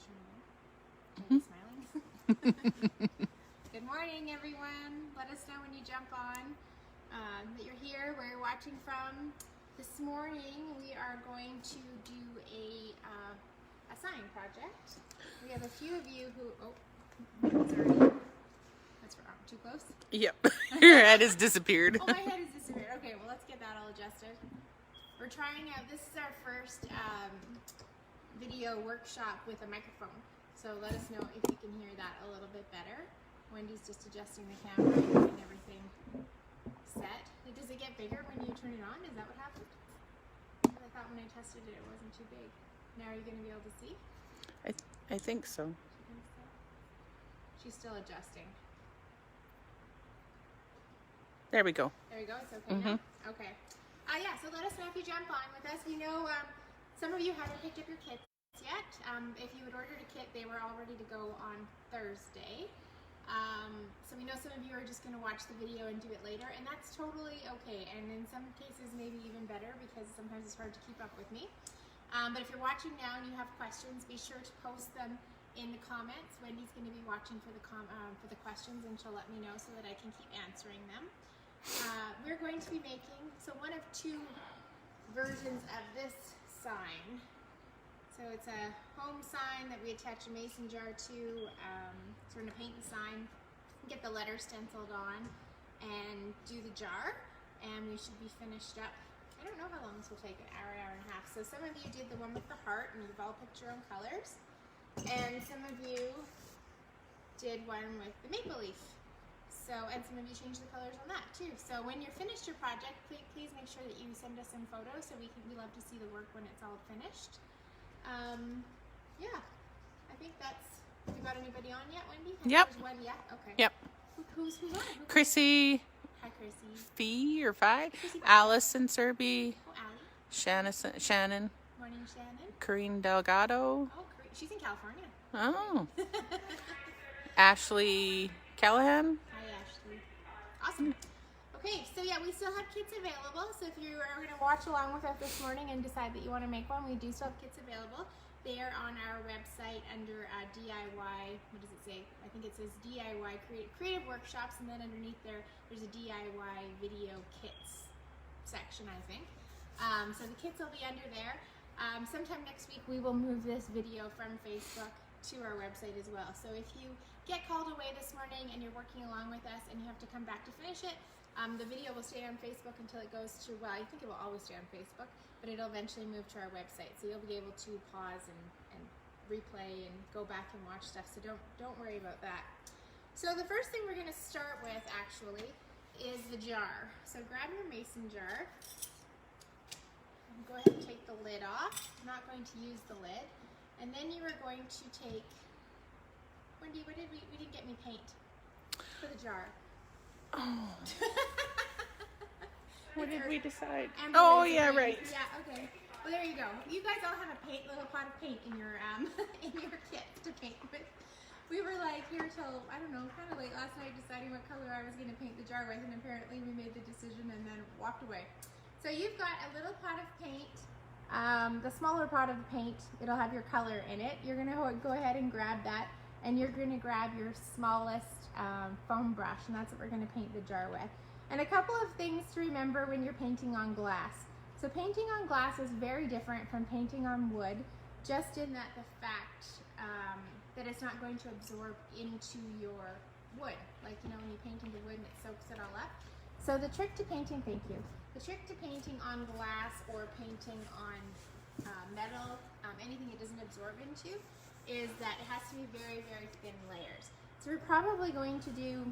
Are you smiling? Good morning, everyone. Let us know when you jump on that you're here, where you're watching from. This morning, we are going to do a sign project. We have a few of you who, sorry. That's wrong. Too close? Yep. Your head has disappeared. Oh, my head has disappeared. Okay, well, let's get that all adjusted. We're trying out, this is our first video workshop with a microphone. So let us know if you can hear that a little bit better. Wendy's just adjusting the camera and getting everything set. Does it get bigger when you turn it on? Is that what happened? I thought when I tested it, it wasn't too big. Now are you going to be able to see? I think so. She's still adjusting. There we go. There you go. It's okay now? Okay. Yeah, so let us know if you jump on with us. We know some of you haven't picked up your kits yet. If you had ordered a kit, they were all ready to go on Thursday. So we know some of you are just going to watch the video and do it later, and that's totally okay. And in some cases, maybe even better, because sometimes it's hard to keep up with me. But if you're watching now and you have questions, be sure to post them in the comments. Wendy's going to be watching for the questions, and she'll let me know so that I can keep answering them. We're going to be making, so one of two versions of this sign. So it's a home sign that we attach a mason jar to. So we're going to paint the sign, get the letters stenciled on, and do the jar, and we should be finished up. I don't know how long this will take, an hour, hour and a half. So some of you did the one with the heart, and you've all picked your own colors. And some of you did one with the maple leaf. So, and some of you changed the colors on that too. So when you're finished your project, please make sure that you send us some photos so we love to see the work when it's all finished. Yeah, I think that's, have you got anybody on yet, Wendy? Yep. There's one yet? Okay. Yep. Who's on? Chrissy. Hi, Chrissy. Fee or Fi. Chrissy. Allison Serby. Oh, Allie. Shannon. Morning, Shannon. Corinne Delgado. Oh, she's in California. Oh. Ashley Callahan. Hi, Ashley. Awesome. Okay, so yeah, we still have kits available. So if you are going to watch along with us this morning and decide that you want to make one, we do still have kits available. They are on our website under DIY. What does it say? I think it says DIY creative workshops, and then underneath there's a DIY video kits section, I think. So the kits will be under there. Sometime next week we will move this video from Facebook to our website as well. So if you get called away this morning and you're working along with us and you have to come back to finish it, the video will stay on Facebook until it goes to, well, I think it will always stay on Facebook, but it'll eventually move to our website. So you'll be able to pause and replay and go back and watch stuff. So don't worry about that. So the first thing we're going to start with actually is the jar. So grab your mason jar. Go ahead and take the lid off. I'm not going to use the lid. And then you are going to take, Wendy, we didn't get me paint for the jar. Oh. What did we decide? Amber Yeah, paint. right. Yeah, okay. Well, there you go. You guys all have a little pot of paint in your in your kit to paint with. We were like here till, I don't know, kind of late last night deciding what color I was going to paint the jar with, and apparently we made the decision and then walked away. So you've got a little pot of paint. The smaller pot of the paint, it'll have your color in it. You're going to go ahead and grab that, and you're going to grab your smallest foam brush, and that's what we're going to paint the jar with. And a couple of things to remember when you're painting on glass. So painting on glass is very different from painting on wood, just in that the fact that it's not going to absorb into your wood. Like, you know, when you paint into wood and it soaks it all up. So the trick to painting, thank you. The trick to painting on glass or painting on metal, anything it doesn't absorb into, is that it has to be very, very thin layers. So we're probably going to do,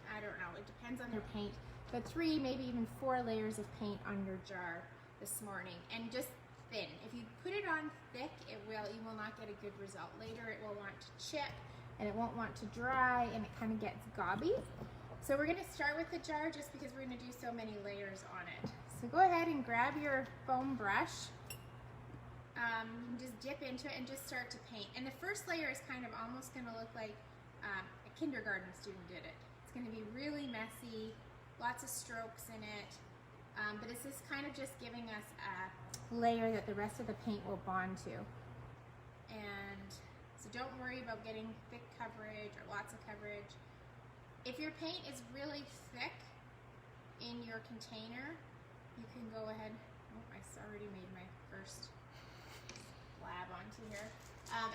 I don't know, it depends on your paint, but 3, maybe even 4 layers of paint on your jar this morning, and just thin. If you put it on thick, you will not get a good result. Later it will want to chip, and it won't want to dry, and it kind of gets gobby. So we're going to start with the jar just because we're going to do so many layers on it. So go ahead and grab your foam brush, just dip into it and just start to paint. And the first layer is kind of almost going to look like a kindergarten student did it. It's going to be really messy, lots of strokes in it, but it's just kind of just giving us a layer that the rest of the paint will bond to. And So don't worry about getting thick coverage or lots of coverage. If your paint is really thick in your container, you can go ahead. Oh, I already made my first slab onto here.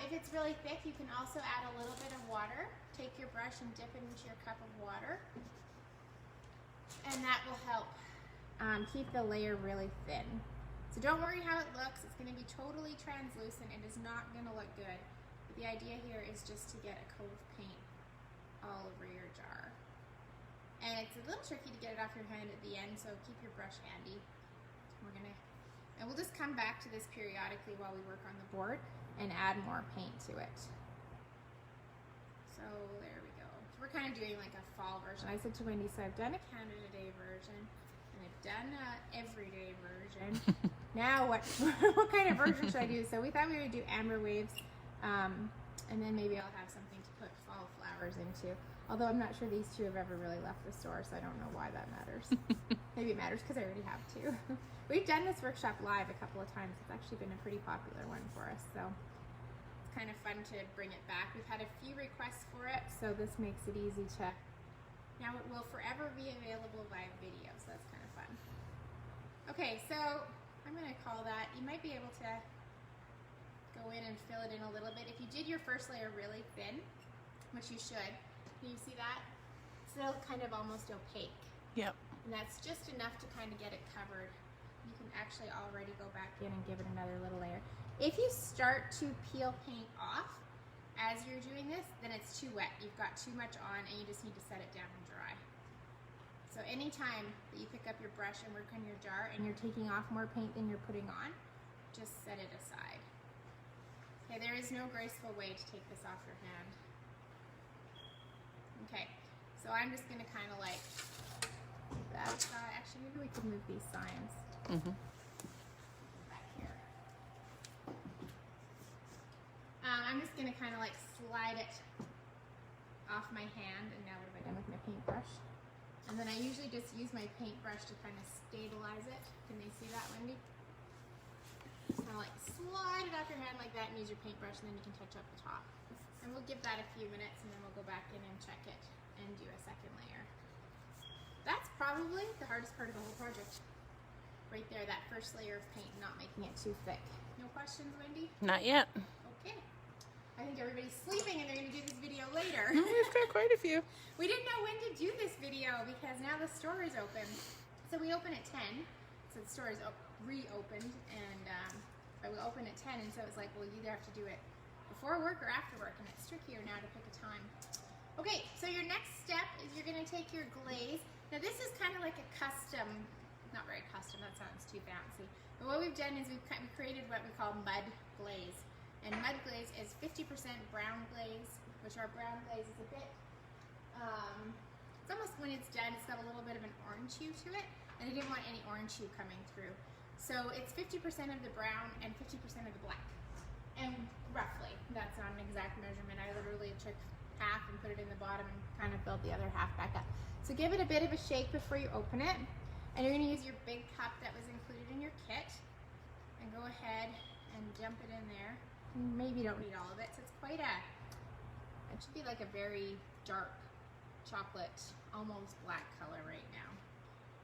If it's really thick, you can also add a little bit of water. Take your brush and dip it into your cup of water. And that will help keep the layer really thin. So don't worry how it looks. It's going to be totally translucent. It is not going to look good. But the idea here is just to get a coat of paint all over your jar. And it's a little tricky to get it off your hand at the end, so keep your brush handy. And we'll just come back to this periodically while we work on the board and add more paint to it. So there we go. So we're kind of doing like a fall version. I said to Wendy, so I've done a Canada Day version and I've done a everyday version. Now what kind of version should I do? So we thought we would do amber waves, and then maybe I'll have something to put fall flowers into. Although I'm not sure these two have ever really left the store, so I don't know why that matters. Maybe it matters because I already have two. We've done this workshop live a couple of times. It's actually been a pretty popular one for us, so it's kind of fun to bring it back. We've had a few requests for it, so this makes it easy to. Now it will forever be available via video, so that's kind of fun. Okay, so I'm going to call that. You might be able to go in and fill it in a little bit. If you did your first layer really thin, which you should, can you see that? It's still kind of almost opaque. Yep. And that's just enough to kind of get it covered. You can actually already go back in and give it another little layer. If you start to peel paint off as you're doing this, then it's too wet. You've got too much on and you just need to set it down and dry. So anytime that you pick up your brush and work on your jar and you're taking off more paint than you're putting on, just set it aside. Okay, there is no graceful way to take this off your hand. Okay, so I'm just going to kind of like that. Actually, maybe we could move these signs. Back here. I'm just going to kind of like slide it off my hand, and now what have I done with my paintbrush? And then I usually just use my paintbrush to kind of stabilize it. Can they see that, Wendy? Kind of like slide it off your hand like that and use your paintbrush, and then you can touch up the top. And we'll give that a few minutes and then we'll go back in and check it and do a second layer. That's probably the hardest part of the whole project. Right there, that first layer of paint, not making it too thick. No questions, Wendy? Not yet. Okay. I think everybody's sleeping and they're going to do this video later. We've got quite a few. We didn't know when to do this video because now the store is open. So we open at 10. So the store is reopened, and but we open at 10, and so it's like, well, you either have to do it before work or after work, and it's trickier now to pick a time. Okay, so your next step is you're going to take your glaze. Now this is kind of like a custom, not very custom, that sounds too fancy. But what we've done is we've created what we call mud glaze. And mud glaze is 50% brown glaze, which our brown glaze is a bit, it's almost, when it's done, it's got a little bit of an orange hue to it, and I didn't want any orange hue coming through. So it's 50% of the brown and 50% of the black. And roughly, that's not an exact measurement. I literally took half and put it in the bottom and kind of filled the other half back up. So give it a bit of a shake before you open it. And you're gonna use your big cup that was included in your kit and go ahead and dump it in there. Maybe you don't need all of it, so it's quite a, it should be like a very dark chocolate, almost black color right now.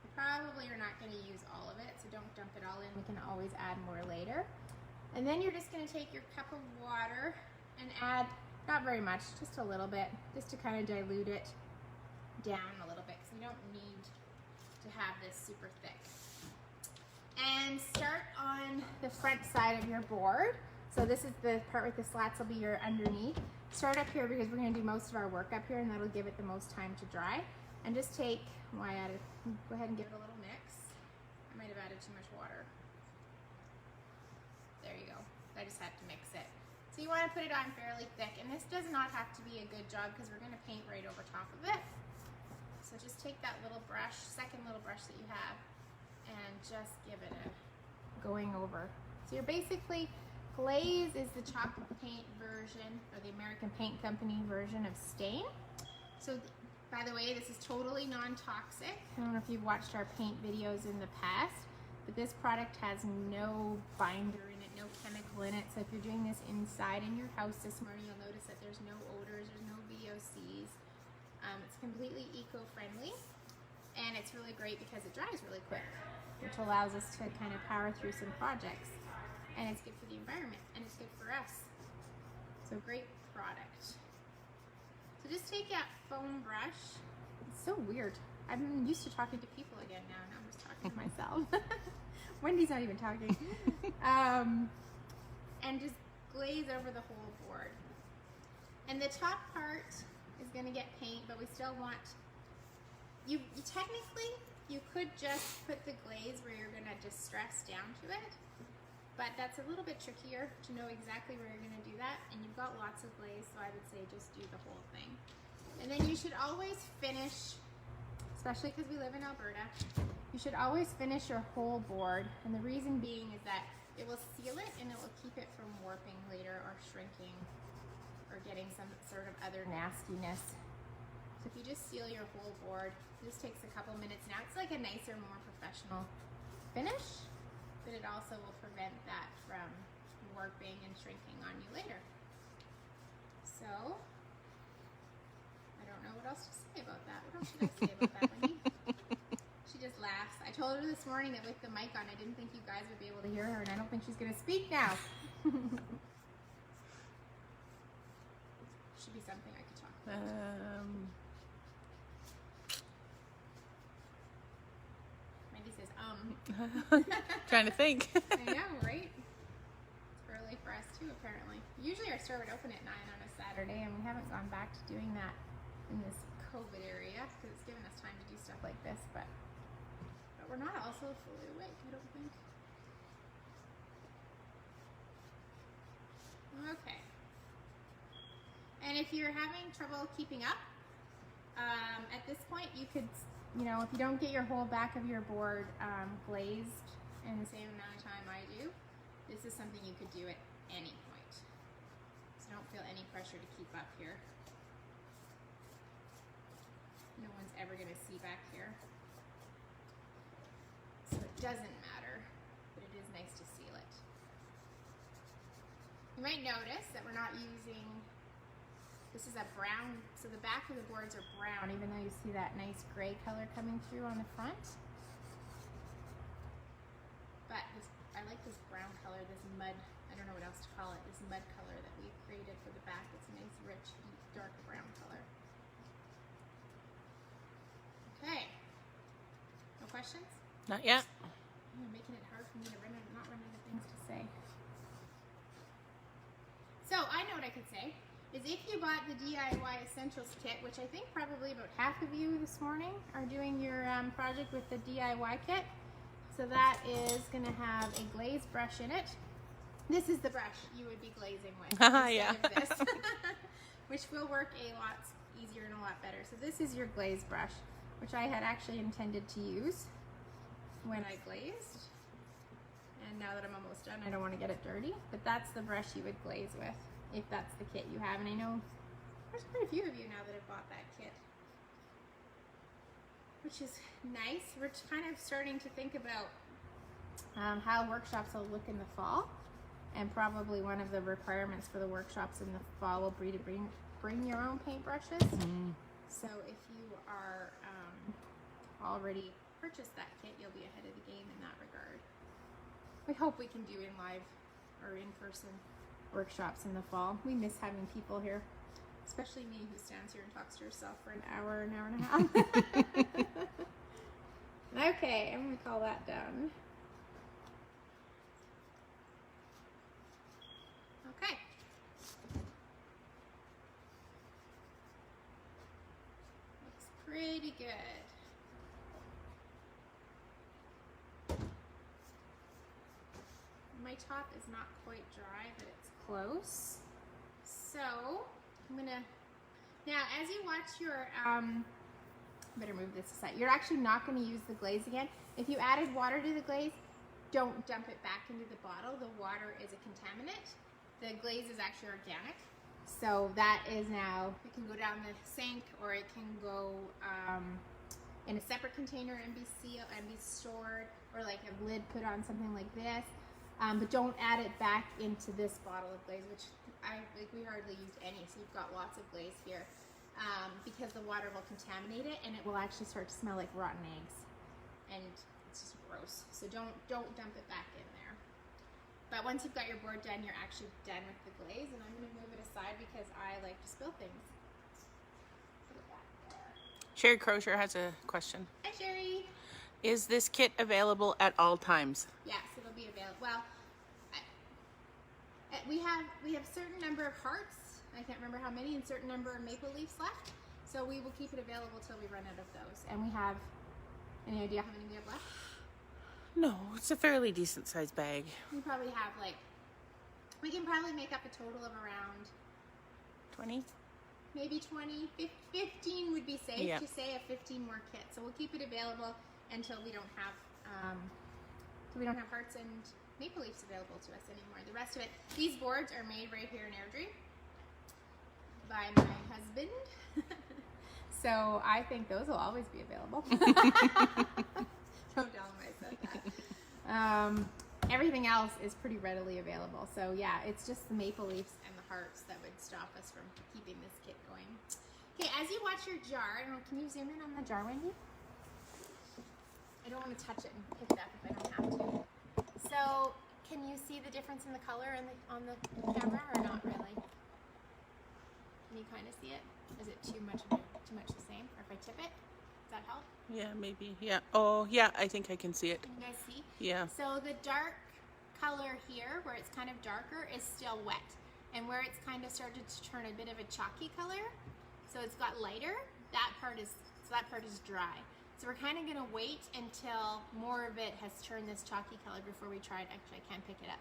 You probably are not gonna use all of it, so don't dump it all in. We can always add more later. And then you're just gonna take your cup of water and add, not very much, just a little bit, just to kind of dilute it down a little bit, because we don't need to have this super thick. And start on the front side of your board. So this is the part with the slats will be your underneath. Start up here because we're gonna do most of our work up here, and that'll give it the most time to dry. And just take, go ahead and give it a little mix. I might have added too much water. There you go. I just had to mix it. So you want to put it on fairly thick, and this does not have to be a good job because we're going to paint right over top of it. So just take that little brush, second little brush that you have, and just give it a going over. So you're basically, glaze is the chocolate paint version, or the American Paint Company version of stain. So by the way, this is totally non-toxic. I don't know if you've watched our paint videos in the past, but this product has no binder in it, no chemicals chemical in it. So if you're doing this inside in your house this morning, you'll notice that there's no odors, there's no VOCs. It's completely eco-friendly, and it's really great because it dries really quick, which allows us to kind of power through some projects. And it's good for the environment, and it's good for us. So great product. So just take that foam brush. It's so weird. I'm used to talking to people again now. Now I'm just talking to myself. Wendy's not even talking. And just glaze over the whole board. And the top part is going to get paint, but we still want, you technically, you could just put the glaze where you're going to distress down to it, but that's a little bit trickier to know exactly where you're going to do that, and you've got lots of glaze, so I would say just do the whole thing. And then you should always finish, especially because we live in Alberta, you should always finish your whole board, and the reason being is that it will seal it and it will keep it from warping later or shrinking or getting some sort of other nastiness. So if you just seal your whole board, this takes a couple minutes now. It's like a nicer, more professional finish, but it also will prevent that from warping and shrinking on you later. So, I don't know what else to say about that. What else should I say about that, Wendy? She just laughs. I told her this morning that with the mic on, I didn't think you guys would be able to hear her, and I don't think she's going to speak now. Should be something I could talk about. Wendy says, Trying to think. I know, right? It's early for us too, apparently. Usually our store would open at 9 on a Saturday, and we haven't gone back to doing that in this COVID area because it's given us time to do stuff like this, but we're not also fully awake, I don't think. Okay. And if you're having trouble keeping up, at this point you could, you know, if you don't get your whole back of your board glazed in the same amount of time I do, this is something you could do at any point. So don't feel any pressure to keep up here. No one's ever going to see back here. So it doesn't matter, but it is nice to seal it. You might notice that we're not using, this is a brown, so the back of the boards are brown, even though you see that nice gray color coming through on the front. But this, I like this brown color, this mud, I don't know what else to call it, this mud color that we created for the back. It's a nice, rich, deep, dark brown color. Okay. No questions? Not yet. You're making it hard for me to not run out of things to say. So I know what I could say is if you bought the DIY Essentials kit, which I think probably about half of you this morning are doing your project with the DIY kit. So that is going to have a glaze brush in it. This is the brush you would be glazing with instead of this, which will work a lot easier and a lot better. So this is your glaze brush, which I had actually intended to use when I glazed. And now that I'm almost done, I don't want to get it dirty, but that's the brush you would glaze with if that's the kit you have. And I know there's quite a few of you now that have bought that kit, which is nice. We're kind of starting to think about how workshops will look in the fall, and probably one of the requirements for the workshops in the fall will be to bring your own paintbrushes. So if you are already purchased that kit, you'll be ahead of the game in that regard. We hope we can do in live or in-person workshops in the fall. We miss having people here, especially me who stands here and talks to herself for an hour and a half. Okay, I'm going to call that done. Okay. Looks pretty good. My top is not quite dry, but it's close. So I'm gonna, now as you watch your, better move this aside. You're actually not gonna use the glaze again. If you added water to the glaze, don't dump it back into the bottle. The water is a contaminant. The glaze is actually organic. So that is now, it can go down the sink, or it can go in a separate container and be sealed and be stored, or like a lid put on something like this. But don't add it back into this bottle of glaze, which we hardly used any, so you've got lots of glaze here. Because the water will contaminate it, and it will actually start to smell like rotten eggs, and it's just gross. So don't dump it back in there. But once you've got your board done, you're actually done with the glaze, and I'm going to move it aside because I like to spill things. Put it back there. Sherry Crozier has a question. Hi, Sherry. Is this kit available at all times? Yes, it'll be available. Well, we have a certain number of hearts. I can't remember how many, and certain number of maple leaves left. So we will keep it available till we run out of those. And we have, any idea how many we have left? No, it's a fairly decent sized bag. We probably have we can probably make up a total of around 20? maybe 20, 15 would be safe Yeah. to say, 15 more kits. So we'll keep it available until we don't have hearts and maple leaves available to us anymore. The rest of it, these boards are made right here in Airdrie by my husband. So I think those will always be available. Don't tell him I said that. Everything else is pretty readily available. So yeah, it's just the maple leaves and the hearts that would stop us from keeping this kit going. Okay, as you watch your jar, I don't know, can you zoom in on the jar, Wendy? I don't want to touch it and pick it up if I don't have to. So, can you see the difference in the color on the camera, or not really? Can you kind of see it? Is it too much the same? Or if I tip it, does that help? Yeah, maybe. Yeah. Oh, yeah, I think I can see it. Can you guys see? Yeah. So the dark color here, where it's kind of darker, is still wet. And where it's kind of started to turn a bit of a chalky color, so it's got lighter, that part is dry. So we're kind of going to wait until more of it has turned this chalky color before we try it. Actually, I can't pick it up.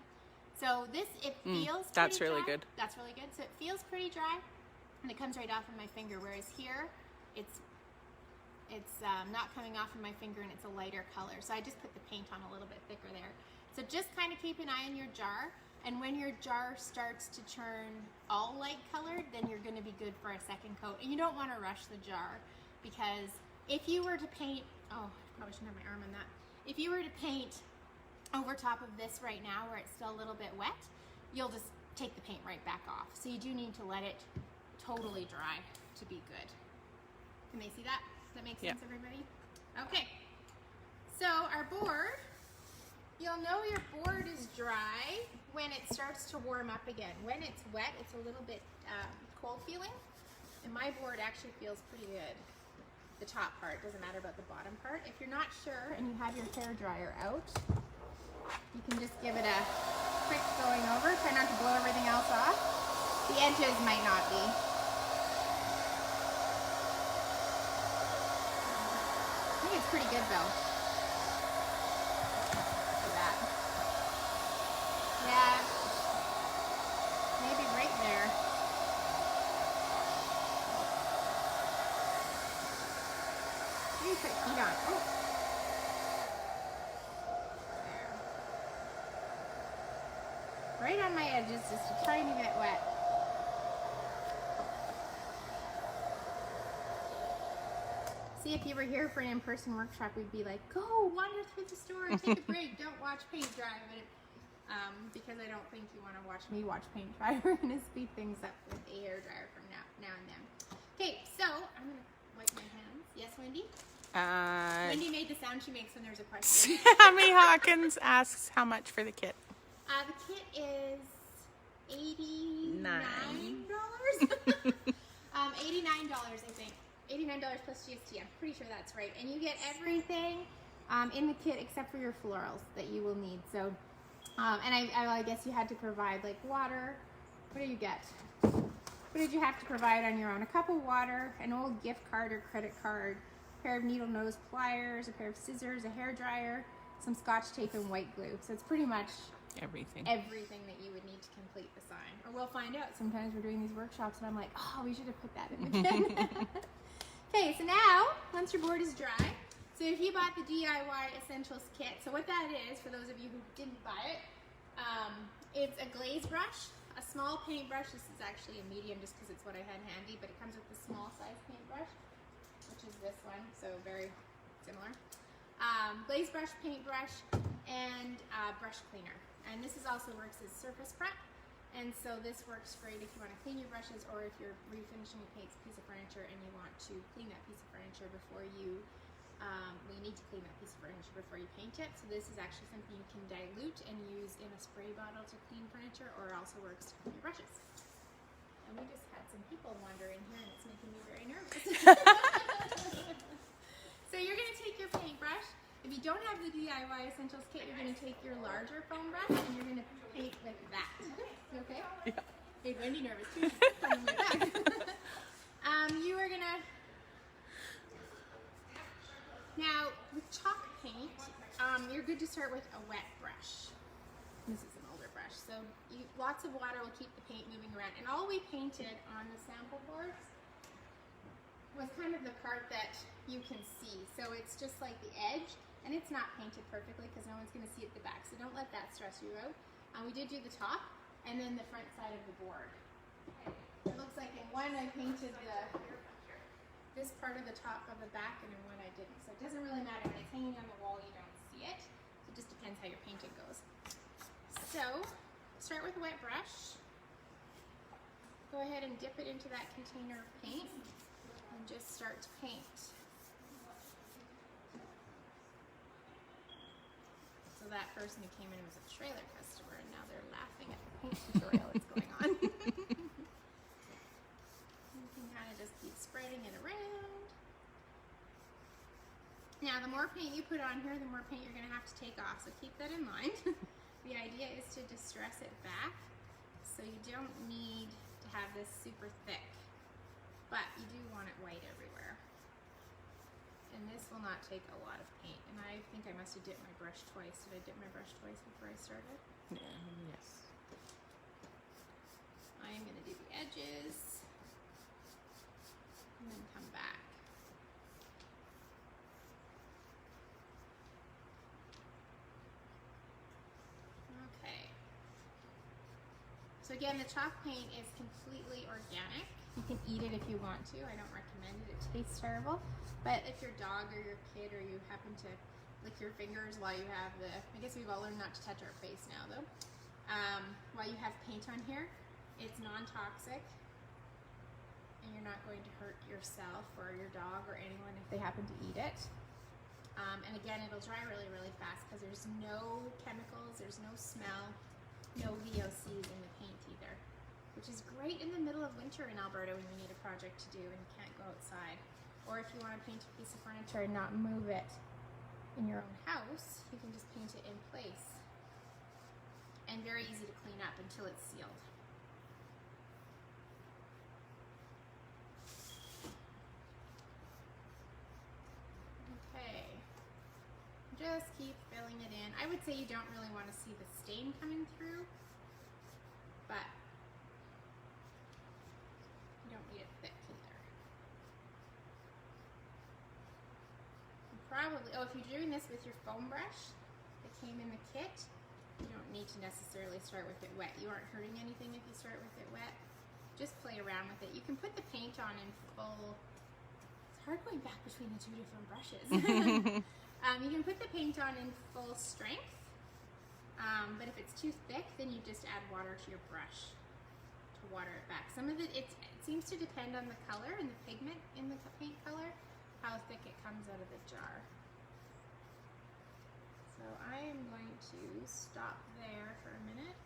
So this, it feels that's pretty really dry. good. That's really good. So it feels pretty dry, and it comes right off of my finger, whereas here, it's not coming off of my finger, and it's a lighter color. So I just put the paint on a little bit thicker there. So just kind of keep an eye on your jar, and when your jar starts to turn all light colored, then you're going to be good for a second coat. And you don't want to rush the jar, because if you were to paint, oh, I probably shouldn't have my arm on that. If you were to paint over top of this right now where it's still a little bit wet, you'll just take the paint right back off. So you do need to let it totally dry to be good. Can they see that? Does that make sense, everybody? Okay. So our board, you'll know your board is dry when it starts to warm up again. When it's wet, it's a little bit cold feeling. And my board actually feels pretty good. The top part, doesn't matter about the bottom part. If you're not sure and you have your hair dryer out, you can just give it a quick going over. Try not to blow everything else off. The edges might not be. I think it's pretty good though. Look at that. Yeah. Maybe right there. Put heat on. Oh. There. Right on my edges, just a tiny bit wet. See, if you were here for an in-person workshop, we'd be like, go wander through the store, take a break, don't watch paint dry. But because I don't think you want to watch me watch paint dry, we're going to speed things up with a hair dryer from now and then. Okay, so I'm going to wipe my hands. Yes, Wendy? Wendy made the sound she makes when there's a question. Sammy Hawkins asks how much for the kit. The kit is $89. $89, I think. $89 plus GST. I'm pretty sure that's right. And you get everything in the kit except for your florals that you will need. So, and I guess you had to provide like water. What do you get? What did you have to provide on your own? A cup of water, an old gift card or credit card, a pair of needle nose pliers, a pair of scissors, a hair dryer, some scotch tape, and white glue. So it's pretty much everything that you would need to complete the sign. Or we'll find out. Sometimes we're doing these workshops and I'm like, oh, we should have put that in the kit. Okay, so now, once your board is dry, so if you bought the DIY Essentials kit, so what that is, for those of you who didn't buy it, it's a glaze brush, a small paintbrush. This is actually a medium just because it's what I had handy, but it comes with a small size paintbrush, which is this one, so very similar. Glaze brush, paintbrush, and brush cleaner. And this is also works as surface prep. And so this works great if you want to clean your brushes, or if you're refinishing a piece of furniture and you want to clean that piece of furniture before you, well, you need to clean that piece of furniture before you paint it. So this is actually something you can dilute and use in a spray bottle to clean furniture, or it also works to clean your brushes. And we just had some people wander in here and it's making me very nervous. So you're going to take your paintbrush. If you don't have the DIY Essentials kit, you're going to take your larger foam brush and you're going to paint like that. You okay? Yeah. Made Wendy nervous too. She's coming right back. You are going to... Now, with chalk paint, you're good to start with a wet brush. This is an older brush. So lots of water will keep the paint moving around. And all we painted on the sample boards was kind of the part that you can see. So it's just like the edge, and it's not painted perfectly because no one's going to see at the back. So don't let that stress you out. We did do the top and then the front side of the board. It looks like in one I painted this part of the top of the back, and in one I didn't. So it doesn't really matter. When it's hanging on the wall, you don't see it. So it just depends how your painting goes. So start with a wet brush. Go ahead and dip it into that container of paint and just start to paint. So that person who came in was a trailer customer, and now they're laughing at the paint tutorial that's going on. You can kind of just keep spreading it around. Now, the more paint you put on here, the more paint you're going to have to take off, so keep that in mind. The idea is to distress it back, so you don't need to have this super thick, but you do want it white everywhere. And this will not take a lot of paint. And I think I must have dipped my brush twice. Did I dip my brush twice before I started? Yeah, yes. I am going to do the edges and then come back. Okay. So again, the chalk paint is completely organic. You can eat it if you want to. I don't recommend it. It tastes terrible. But if your dog or your kid, or you happen to lick your fingers while you have the, I guess we've all learned not to touch our face now though. While you have paint on here, it's non-toxic and you're not going to hurt yourself or your dog or anyone if they happen to eat it. And again, it'll dry really, really fast because there's no chemicals, there's no smell, no VOCs in the paint either, which is great in the middle of winter in Alberta when you need a project to do and you can't go outside. Or if you want to paint a piece of furniture and not move it in your own house, you can just paint it in place. And very easy to clean up until it's sealed. Okay. Just keep filling it in. I would say you don't really want to see the stain coming through, but you don't need it thick either. Probably, oh, if you're doing this with your foam brush that came in the kit, you don't need to necessarily start with it wet. You aren't hurting anything if you start with it wet. Just play around with it. You can put the paint on in full, it's hard going back between the two different brushes. You can put the paint on in full strength, but if it's too thick, then you just add water to your brush to water it back. Some of it seems to depend on the color and the pigment in the paint color, how thick it comes out of the jar. So I am going to stop there for a minute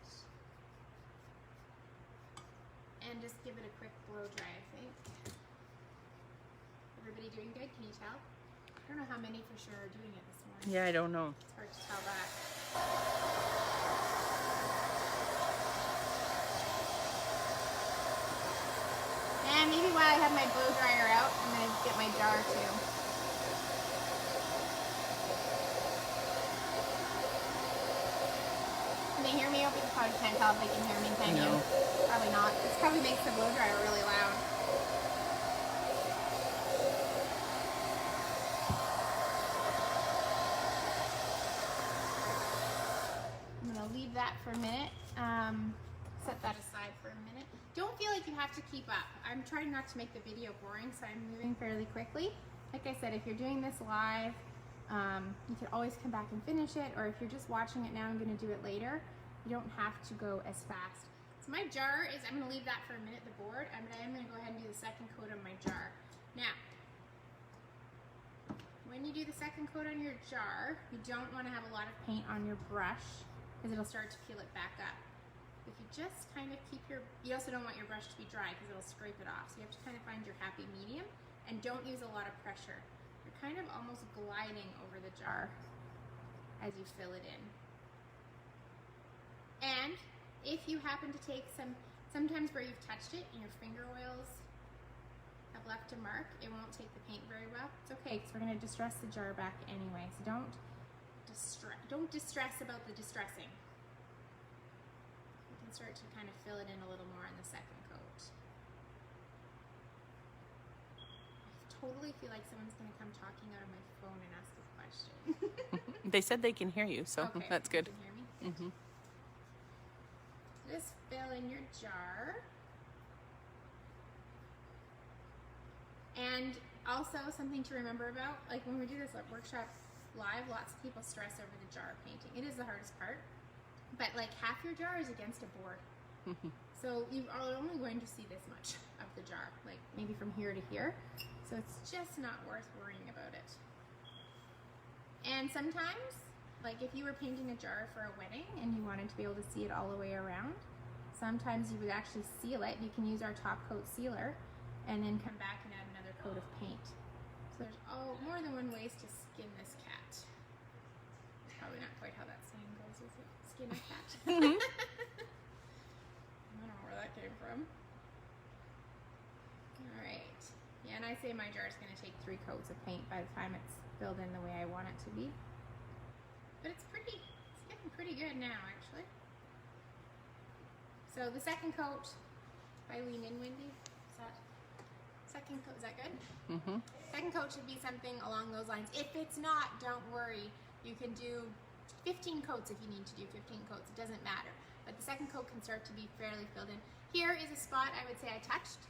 and just give it a quick blow dry, I think. Everybody doing good? Can you tell? I don't know how many for sure are doing it this morning. Yeah, I don't know. It's hard to tell that. And maybe while I have my blow dryer out, I'm going to get my jar too. Can they hear me? I hope you probably can't tell if they can hear me, can you? Probably not. This probably makes the blow dryer really loud. I'm going to leave that for a minute. Set that aside for a minute. Don't feel like you have to keep up. I'm trying not to make the video boring, so I'm moving fairly quickly. Like I said, if you're doing this live, you can always come back and finish it, or if you're just watching it now, I'm going to do it later. You don't have to go as fast. So my jar is, I'm gonna leave that for a minute, the board, but I'm gonna go ahead and do the second coat on my jar. Now, when you do the second coat on your jar, you don't wanna have a lot of paint on your brush because it'll start to peel it back up. If you just kind of keep you also don't want your brush to be dry because it'll scrape it off. So you have to kind of find your happy medium and don't use a lot of pressure. You're kind of almost gliding over the jar as you fill it in. And if you happen to take sometimes where you've touched it and your finger oils have left a mark, it won't take the paint very well. It's okay, because we're going to distress the jar back anyway. So don't distress about the distressing. You can start to kind of fill it in a little more on the second coat. I totally feel like someone's going to come talking out of my phone and ask a question. They said they can hear you, so okay, that's good. You can hear me? Just fill in your jar. And also something to remember about, like when we do this workshop live, lots of people stress over the jar painting. It is the hardest part, but like half your jar is against a board. So you are only going to see this much of the jar, like maybe from here to here. So it's just not worth worrying about it. And sometimes, like if you were painting a jar for a wedding and you wanted to be able to see it all the way around, sometimes you would actually seal it. You can use our top coat sealer and then come back and add another coat of paint. So there's more than one ways to skin this cat. Probably not quite how that saying goes, is it? Skin a cat? I don't know where that came from. Alright. Yeah, and I say my jar is going to take 3 coats of paint by the time it's filled in the way I want it to be. But it's getting pretty good now, actually. So the second coat, if I lean in, Wendy, second coat, is that good? Second coat should be something along those lines. If it's not, don't worry. You can do 15 coats if you need to do 15 coats. It doesn't matter. But the second coat can start to be fairly filled in. Here is a spot I would say I touched,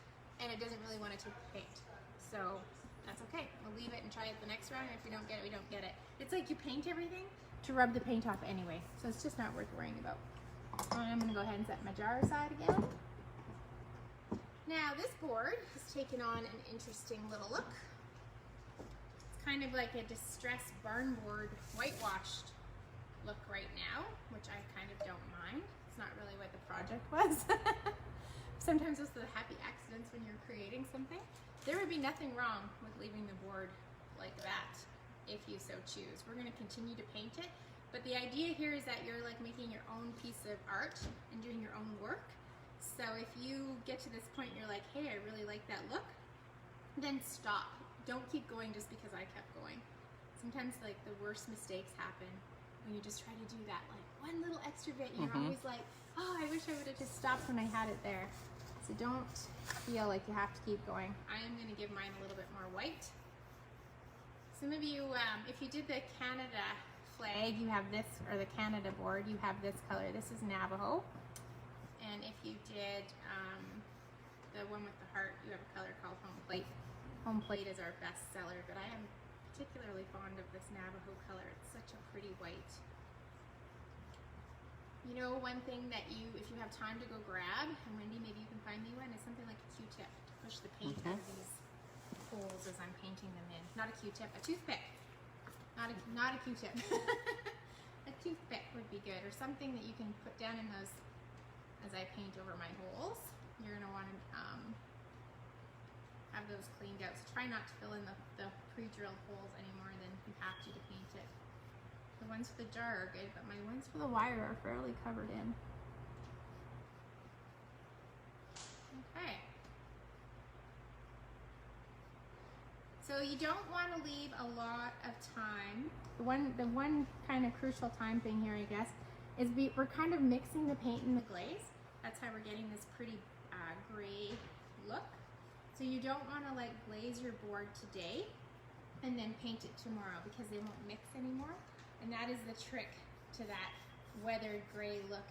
and it doesn't really want to take the paint. So that's okay. We'll leave it and try it the next round. If we don't get it, we don't get it. It's like you paint everything to rub the paint off anyway. So it's just not worth worrying about. I'm going to go ahead and set my jar aside again. Now this board has taken on an interesting little look. It's kind of like a distressed barn board whitewashed look right now, which I kind of don't mind. It's not really what the project was. Sometimes those are the happy accidents when you're creating something. There would be nothing wrong with leaving the board like that if you so choose. We're going to continue to paint it, but the idea here is that you're like making your own piece of art and doing your own work. So if you get to this point and you're like, hey, I really like that look, then stop. Don't keep going just because I kept going. Sometimes like the worst mistakes happen when you just try to do that like one little extra bit. You're always like, oh, I wish I would have just stopped when I had it there. So don't feel like you have to keep going. I am going to give mine a little bit more white. Some of you, if you did the Canada flag, you have this, or the Canada board, you have this color. This is Navajo. And if you did the one with the heart, you have a color called Home Plate. Home Plate is our best seller, but I am particularly fond of this Navajo color. It's such a pretty white. You know, one thing that if you have time to go grab, and Wendy, maybe you can find me one, is something like a Q-tip to push the paint out of these holes as I'm painting them in. Not a Q-tip, a toothpick. Not a Q-tip. A toothpick would be good, or something that you can put down in those as I paint over my holes. You're going to want to have those cleaned out. So try not to fill in the pre-drilled holes any more than you have to paint it. The ones for the jar are good, but my ones for the wire are fairly covered in. Okay. So you don't want to leave a lot of time. The one kind of crucial time thing here, I guess, is we're kind of mixing the paint and the glaze. That's how we're getting this pretty gray look. So you don't want to like glaze your board today and then paint it tomorrow because they won't mix anymore. And that is the trick to that weathered gray look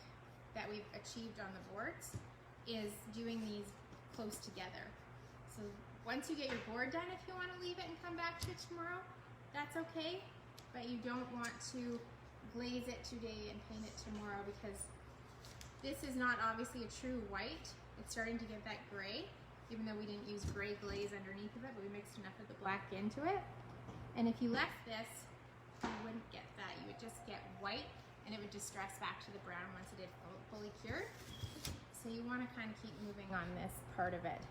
that we've achieved on the boards, is doing these close together. So once you get your board done, if you want to leave it and come back to it tomorrow, that's okay. But you don't want to glaze it today and paint it tomorrow because This is not obviously a true white. It's starting to get that gray, even though we didn't use gray glaze underneath of it, but we mixed enough of the black into it. And if you left this, you wouldn't get that. You would just get white, and it would distress back to the brown once it had fully cured. So you want to kind of keep moving on this part of it.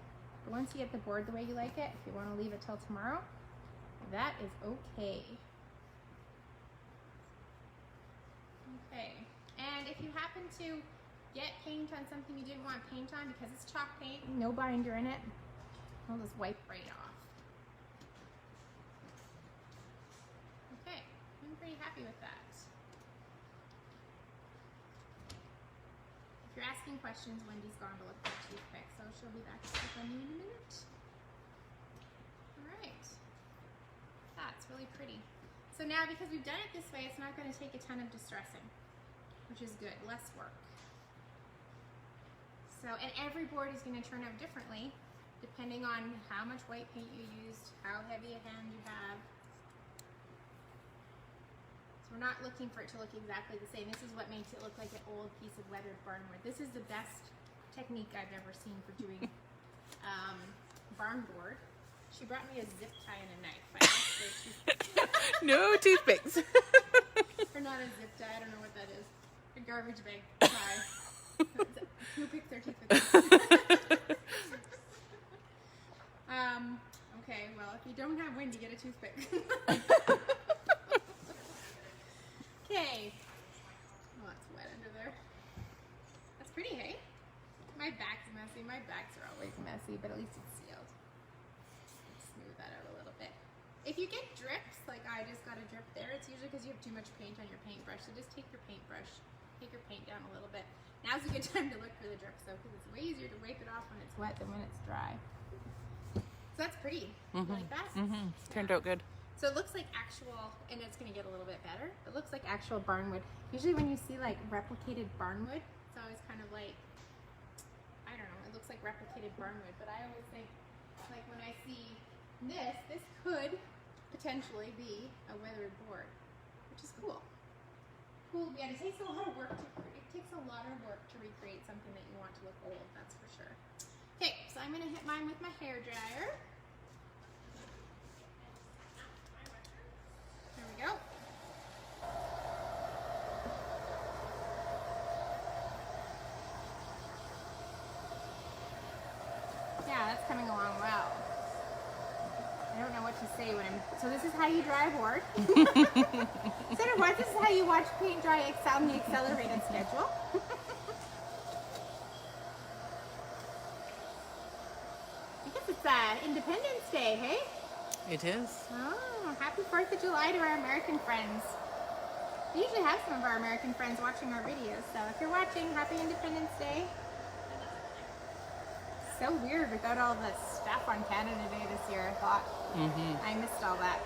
But once you get the board the way you like it, if you want to leave it till tomorrow, that is okay. Okay, and if you happen to get paint on something you didn't want paint on because it's chalk paint, no binder in it, I'll just wipe right off. Okay, I'm pretty happy with that. If you're asking questions, Wendy's gone to look for a toothpick, so she'll be back to check on you in a minute. Alright, that's really pretty. So now, because we've done it this way, it's not going to take a ton of distressing, which is good, less work. So, and every board is going to turn out differently, depending on how much white paint you used, how heavy a hand you have. So we're not looking for it to look exactly the same. This is what makes it look like an old piece of weathered barnwood. This is the best technique I've ever seen for doing barn board. She brought me a zip tie and a knife. I asked her to No toothpicks. or not a zip tie, I don't know what that is. A garbage bag tie. Who picks their toothpicks? Okay, well, if you don't have Wendy, get a toothpick. Okay. Oh, it's wet under there. That's pretty, hey? My back's messy. My backs are always messy, but at least it's sealed. Smooth that out a little bit. If you get drips, like I just got a drip there, it's usually because you have too much paint on your paintbrush. So just take your paintbrush, take your paint down a little bit. Now's a good time to look for the drips though, because it's way easier to wipe it off when it's wet than when it's dry. So that's pretty. You like that? Turned out good. So it looks like actual, and it's going to get a little bit better. It looks like actual barnwood. Usually when you see like replicated barnwood, it's always kind of like, I don't know, it looks like replicated barnwood. But I always think, like when I see this could potentially be a weathered board, which is cool. Cool. Yeah, it takes a lot of work to recreate something that you want to look old. That's for sure. Okay, so I'm gonna hit mine with my hair dryer. There we go. Yeah, that's coming along well. I don't know what to say when I'm... So this is how you dry a board. Instead of what, this is how you watch paint dry on the accelerated schedule. I guess it's Independence Day, hey? It is. Oh, happy 4th of July to our American friends. We usually have some of our American friends watching our videos, so if you're watching, happy Independence Day. So weird without all the stuff on Canada Day this year, I thought. I missed all that.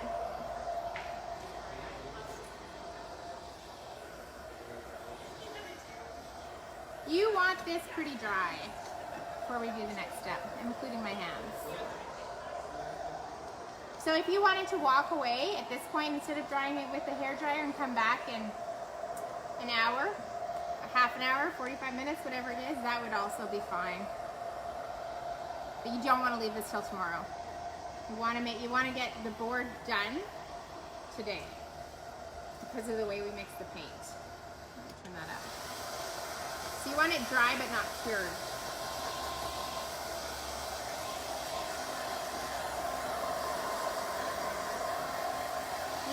You want this pretty dry before we do the next step, including my hands. So if you wanted to walk away at this point, instead of drying it with the hairdryer and come back in an hour, a half an hour, 45 minutes, whatever it is, that would also be fine. But you don't want to leave this till tomorrow. You want to get the board done today because of the way we mix the paint. Let me turn that up. So you want it dry but not cured.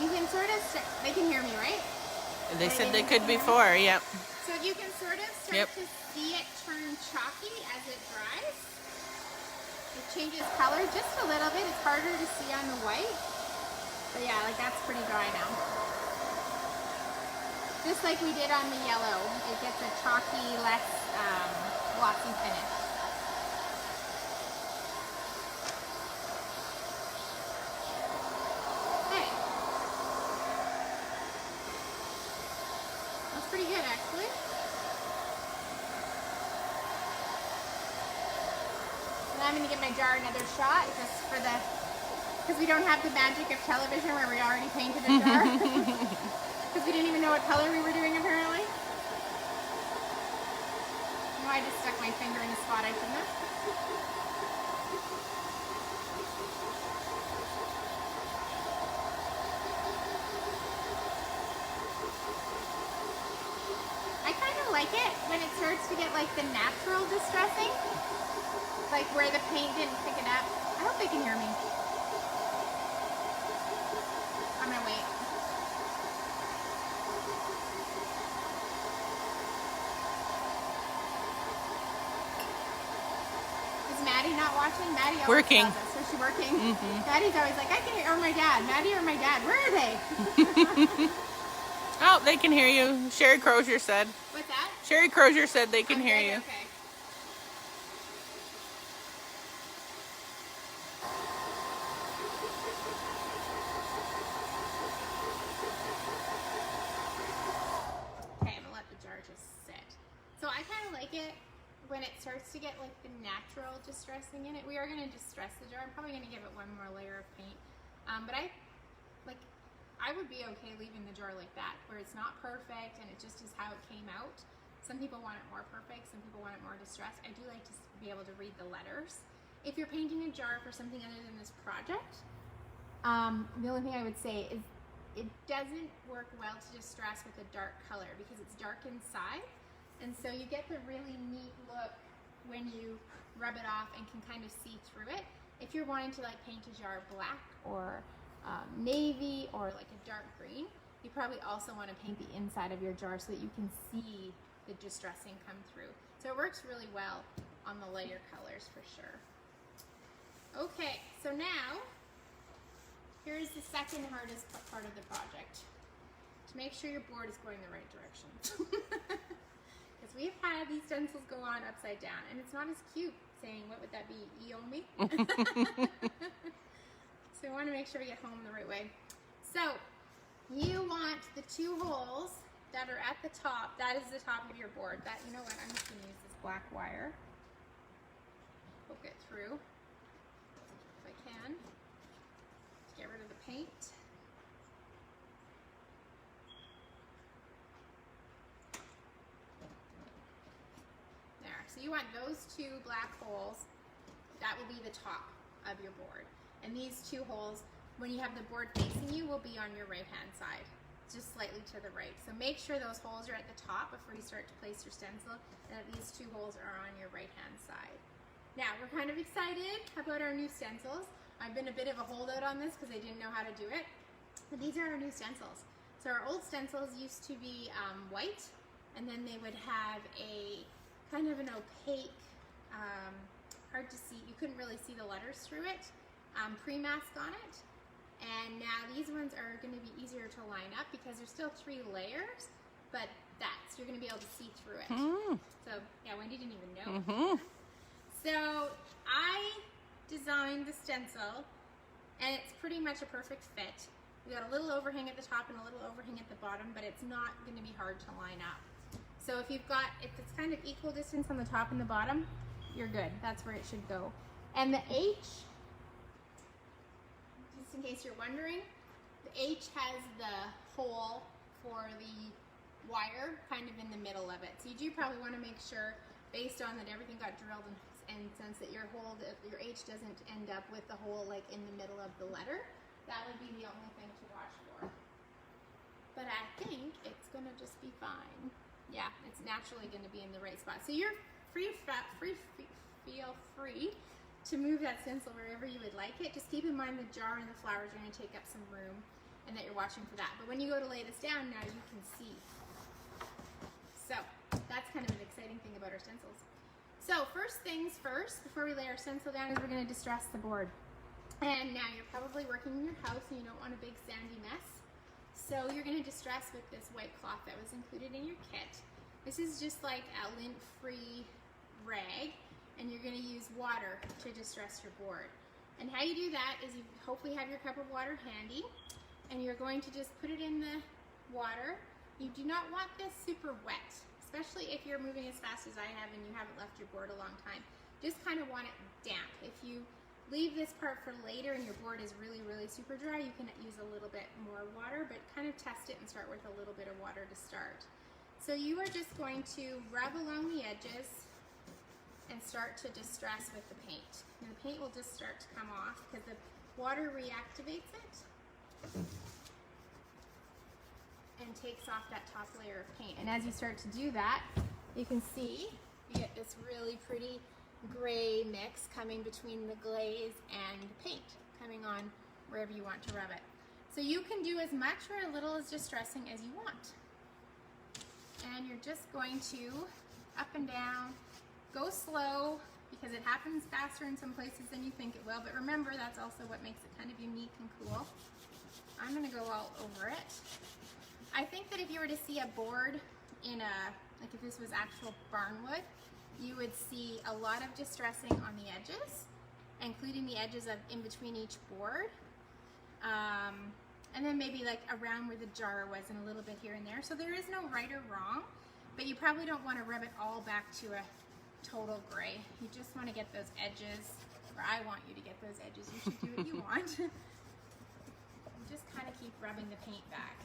You can sort of they can hear me, right? They said they could before, yep. So you can sort of start to see it turn chalky as it dries. It changes color just a little bit. It's harder to see on the white. But yeah, like that's pretty dry now. Just like we did on the yellow. It gets a chalky, less glossy finish. Okay. That's pretty good actually. I'm going to give my jar another shot just for because we don't have the magic of television where we already painted a jar. Because we didn't even know what color we were doing apparently. I just stuck my finger in a spot I shouldn't have. I kind of like it when it starts to get like the natural distressing, like where the paint didn't pick it up. I hope they can hear me. I'm gonna wait. Is Maddie not watching? Maddie always Working. tells us. Is she working? Mm-hmm. Maddie's always like, I can hear, or my dad. Maddie or my dad. Where are they? Oh, they can hear you. Sherry Crozier said. What's that? Sherry Crozier said they can hear Good? you. Okay. Okay, I'm gonna let the jar just sit. So I kind of like it when it starts to get like the natural distressing in it. We are gonna distress the jar. I'm probably gonna give it one more layer of paint. But I would be okay leaving the jar like that, where it's not perfect and it just is how it came out. Some people want it more perfect, some people want it more distressed. I do like to be able to read the letters. If you're painting a jar for something other than this project, the only thing I would say is it doesn't work well to distress with a dark color because it's dark inside, and so you get the really neat look when you rub it off and can kind of see through it. If you're wanting to like paint a jar black or navy or like a dark green, you probably also want to paint the inside of your jar so that you can see the distressing come through. So it works really well on the lighter colors for sure. Okay, so now here's the second hardest part of the project. To make sure your board is going the right direction. Because we've had these stencils go on upside down and it's not as cute saying, what would that be, Eomi? So we want to make sure we get home the right way. So you want the two holes that are at the top, that is the top of your board. That, you know what, I'm just going to use this black wire. Poke it through if I can. Get rid of the paint. There, so you want those two black holes, that will be the top of your board. And these two holes, when you have the board facing you, will be on your right-hand side, just slightly to the right. So make sure those holes are at the top before you start to place your stencil, and that these two holes are on your right-hand side. Now, we're kind of excited about our new stencils. I've been a bit of a holdout on this because I didn't know how to do it, but these are our new stencils. So our old stencils used to be white, and then they would have a kind of an opaque, hard to see, you couldn't really see the letters through it, pre-mask on it. And now these ones are going to be easier to line up because there's still 3 layers, but so you're going to be able to see through it. So yeah, Wendy didn't even know. So I designed the stencil and it's pretty much a perfect fit. We got a little overhang at the top and a little overhang at the bottom, but it's not going to be hard to line up. So if it's kind of equal distance on the top and the bottom, you're good. That's where it should go. And the H, just in case you're wondering, the H has the hole for the wire kind of in the middle of it. So you do probably want to make sure, based on that everything got drilled and since that your H doesn't end up with the hole like in the middle of the letter, that would be the only thing to watch for. But I think it's going to just be fine. Yeah, it's naturally going to be in the right spot. So you're feel free to move that stencil wherever you would like it. Just keep in mind the jar and the flowers are going to take up some room and that you're watching for that. But when you go to lay this down, now you can see. So that's kind of an exciting thing about our stencils. So first things first, before we lay our stencil down, is we're going to distress the board. And now you're probably working in your house and you don't want a big sandy mess. So you're going to distress with this white cloth that was included in your kit. This is just like a lint-free rag, and you're going to use water to distress your board. And how you do that is you hopefully have your cup of water handy, and you're going to just put it in the water. You do not want this super wet, especially if you're moving as fast as I have and you haven't left your board a long time. Just kind of want it damp. If you leave this part for later and your board is really, really super dry, you can use a little bit more water, but kind of test it and start with a little bit of water to start. So you are just going to rub along the edges and start to distress with the paint. And the paint will just start to come off because the water reactivates it and takes off that top layer of paint. And as you start to do that, you can see you get this really pretty gray mix coming between the glaze and the paint coming on wherever you want to rub it. So you can do as much or a little as distressing as you want. And you're just going to up and down, go slow because it happens faster in some places than you think it will, but remember that's also what makes it kind of unique and cool. I'm gonna go all over it. I think that if you were to see a board in a, like if this was actual barnwood, you would see a lot of distressing on the edges, including the edges of in between each board. And then maybe like around where the jar was and a little bit here and there. So there is no right or wrong, but you probably don't want to rub it all back to a total gray. You just want to get those edges, or I want you to get those edges. You should do what you want. Just kind of keep rubbing the paint back.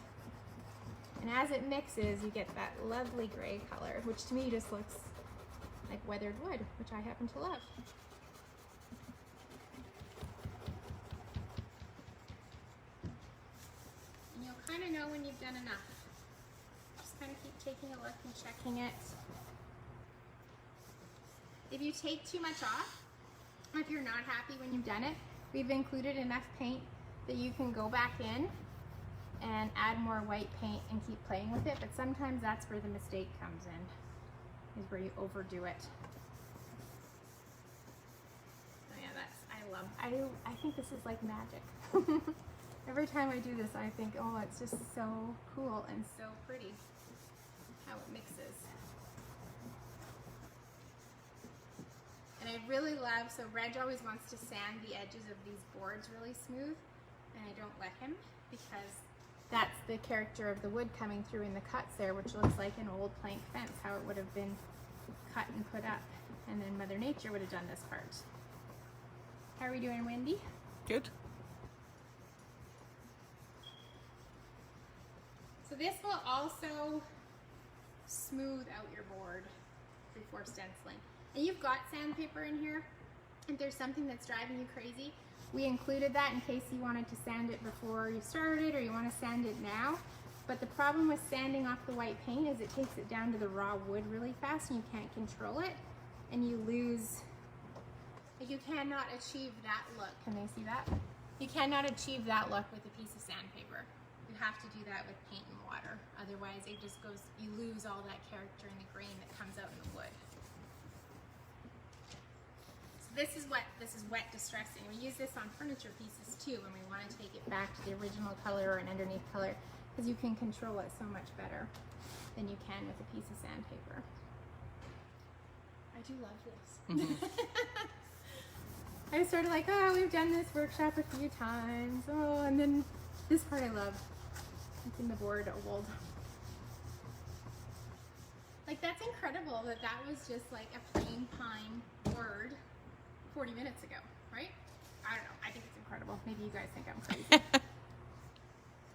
And as it mixes, you get that lovely gray color, which to me just looks like weathered wood, which I happen to love. And you'll kind of know when you've done enough. Just kind of keep taking a look and checking it. If you take too much off, or if you're not happy when you've done it, we've included enough paint that you can go back in and add more white paint and keep playing with it, but sometimes that's where the mistake comes in, is where you overdo it. So yeah, I think this is like magic. Every time I do this, I think, oh, it's just so cool and so pretty how it mixes. And I really love, so Reg always wants to sand the edges of these boards really smooth, and I don't let him because that's the character of the wood coming through in the cuts there, which looks like an old plank fence, how it would have been cut and put up. And then Mother Nature would have done this part. How are we doing, Wendy? Good. So this will also smooth out your board before stenciling. And you've got sandpaper in here. If there's something that's driving you crazy, we included that in case you wanted to sand it before you started or you want to sand it now. But the problem with sanding off the white paint is it takes it down to the raw wood really fast and you can't control it and you lose, you cannot achieve that look. Can they see that? You cannot achieve that look with a piece of sandpaper. You have to do that with paint and water. Otherwise it just goes, you lose all that character and the grain that comes out in the wood. This is wet distressing. We use this on furniture pieces too when we want to take it back to the original color or an underneath color, because you can control it so much better than you can with a piece of sandpaper. I do love this. I was sort of like, oh, we've done this workshop a few times. Oh, and then this part I love, making the board old. Like that's incredible that that was just like a plain pine board 40 minutes ago, right? I don't know. I think it's incredible. Maybe you guys think I'm crazy.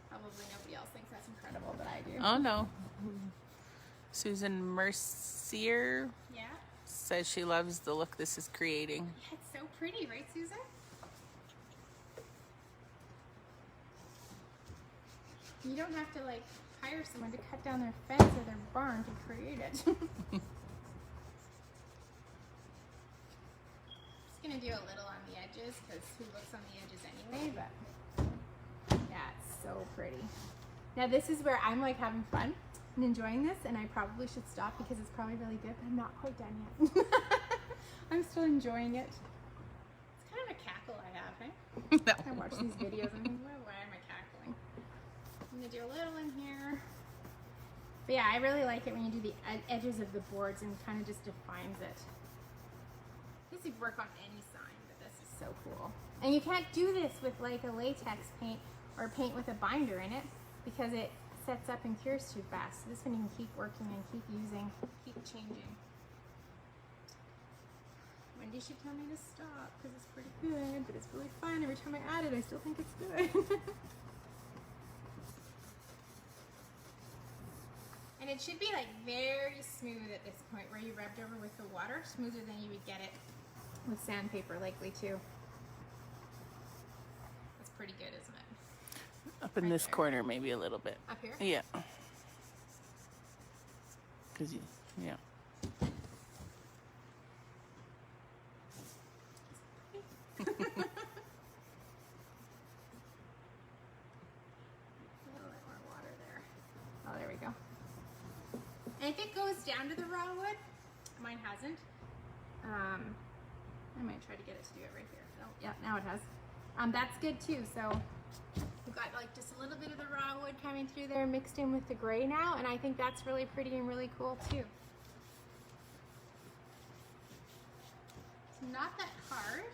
Probably nobody else thinks that's incredible, but I do. Oh no. Susan Mercier says she loves the look this is creating. Yeah, it's so pretty, right, Susan? You don't have to like hire someone to cut down their fence or their barn to create it. Gonna do a little on the edges because who looks on the edges anyway, but yeah, it's so pretty. Now this is where I'm like having fun and enjoying this, and I probably should stop because it's probably really good, but I'm not quite done yet. I'm still enjoying it. It's kind of a cackle I have, eh? I watch these videos and I think, why am I cackling? I'm gonna do a little in here. But yeah, I really like it when you do the edges of the boards and kind of just defines it. I guess you work on any sign, but this is so cool. And you can't do this with like a latex paint or paint with a binder in it because it sets up and cures too fast. So this one you can keep working and keep using, keep changing. Wendy should tell me to stop because it's pretty good, but it's really fun. Every time I add it, I still think it's good. And it should be like very smooth at this point where you rubbed over with the water, smoother than you would get it with sandpaper likely too. That's pretty good, isn't it? Up in Right this there. corner, maybe a little bit. Up here? Yeah. Cause you, yeah. A little bit more water there. Oh, there we go. And if it goes down to the raw wood, mine hasn't. I might try to get it to do it right here. Oh, yeah, now it has. That's good too. So we've got like just a little bit of the raw wood coming through there mixed in with the gray now, and I think that's really pretty and really cool too. It's not that hard.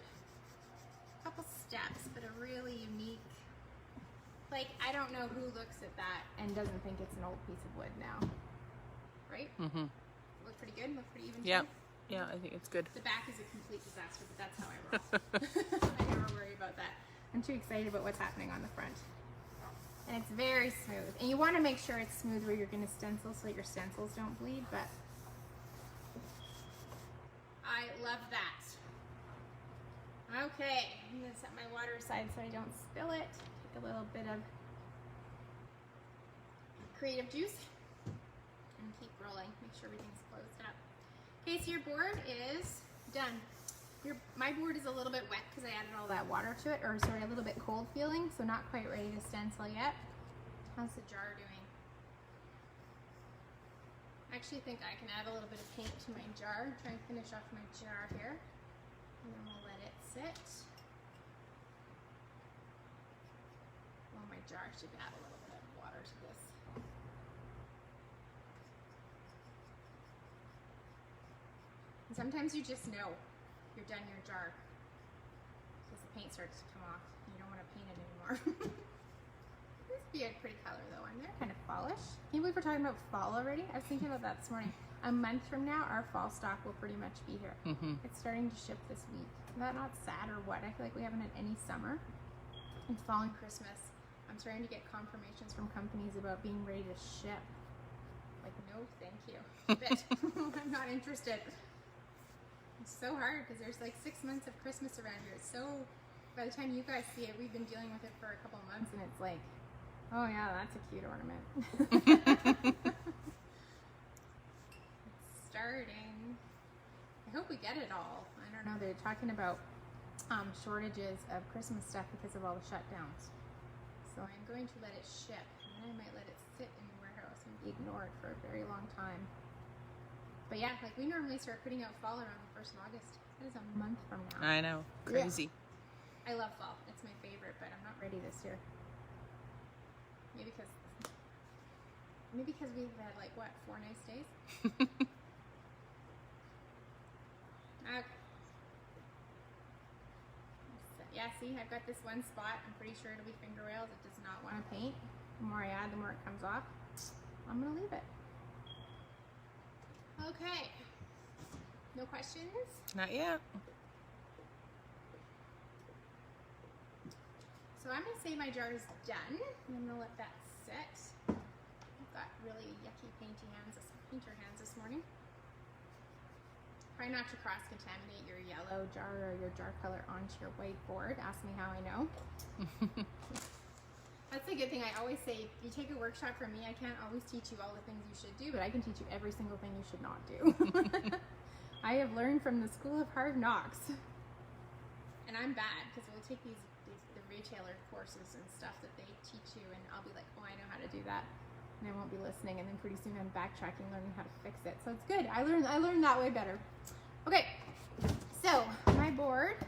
A couple steps, but a really unique, like, I don't know who looks at that and doesn't think it's an old piece of wood now. Right? Mm-hmm. Look pretty good, look pretty even. Yeah. too? Yeah, I think it's good. The back is a complete disaster, but that's how I roll. I never worry about that. I'm too excited about what's happening on the front. And it's very smooth. And you want to make sure it's smooth where you're going to stencil so that your stencils don't bleed, but I love that. Okay, I'm going to set my water aside so I don't spill it. Take a little bit of creative juice and keep rolling. Make sure everything's closed up. Okay, so your board is done. My board is a little bit wet because I added all that water to it, or sorry, a little bit cold feeling, so not quite ready to stencil yet. How's the jar doing? I actually think I can add a little bit of paint to my jar. Try and finish off my jar here. And then we'll let it sit. Well, my jar should add a little bit of water to this. And sometimes you just know you're done your jar because the paint starts to come off and you don't want to paint it anymore. This would be a pretty color though. I'm there, kind of fallish. Can you believe we're talking about fall already? I was thinking about that this morning. A month from now, our fall stock will pretty much be here. Mm-hmm. It's starting to ship this week. Is that not sad or what? I feel like we haven't had any summer. It's fall and Christmas. I'm starting to get confirmations from companies about being ready to ship. Like, no, thank you. Ship it. I'm not interested. It's so hard because there's like 6 months of Christmas around here. It's so, by the time you guys see it, we've been dealing with it for a couple of months and it's like, oh yeah, that's a cute ornament. It's starting. I hope we get it all. I don't know, they're talking about shortages of Christmas stuff because of all the shutdowns. So I'm going to let it ship and then I might let it sit in the warehouse and be ignored for a very long time. But yeah, like we normally start putting out fall around the 1st of August. That is a month from now. I know. Crazy. Yeah. I love fall. It's my favorite, but I'm not ready this year. Maybe because we've had like what, 4 nice days? Okay. Yeah, see, I've got this one spot. I'm pretty sure it'll be finger rails. It does not want to paint. The more I add, the more it comes off. I'm gonna leave it. Okay. No questions? Not yet. So I'm going to say my jar is done. And I'm going to let that sit. I've got really yucky painter hands this morning. Try not to cross-contaminate your yellow jar or your jar color onto your white board. Ask me how I know. That's a good thing. I always say, you take a workshop from me, I can't always teach you all the things you should do, but I can teach you every single thing you should not do. I have learned from the school of hard knocks. And I'm bad, because we'll take the retailer courses and stuff that they teach you, and I'll be like, oh, I know how to do that. And I won't be listening, and then pretty soon I'm backtracking, learning how to fix it. So it's good. I learned that way better. Okay, so my board,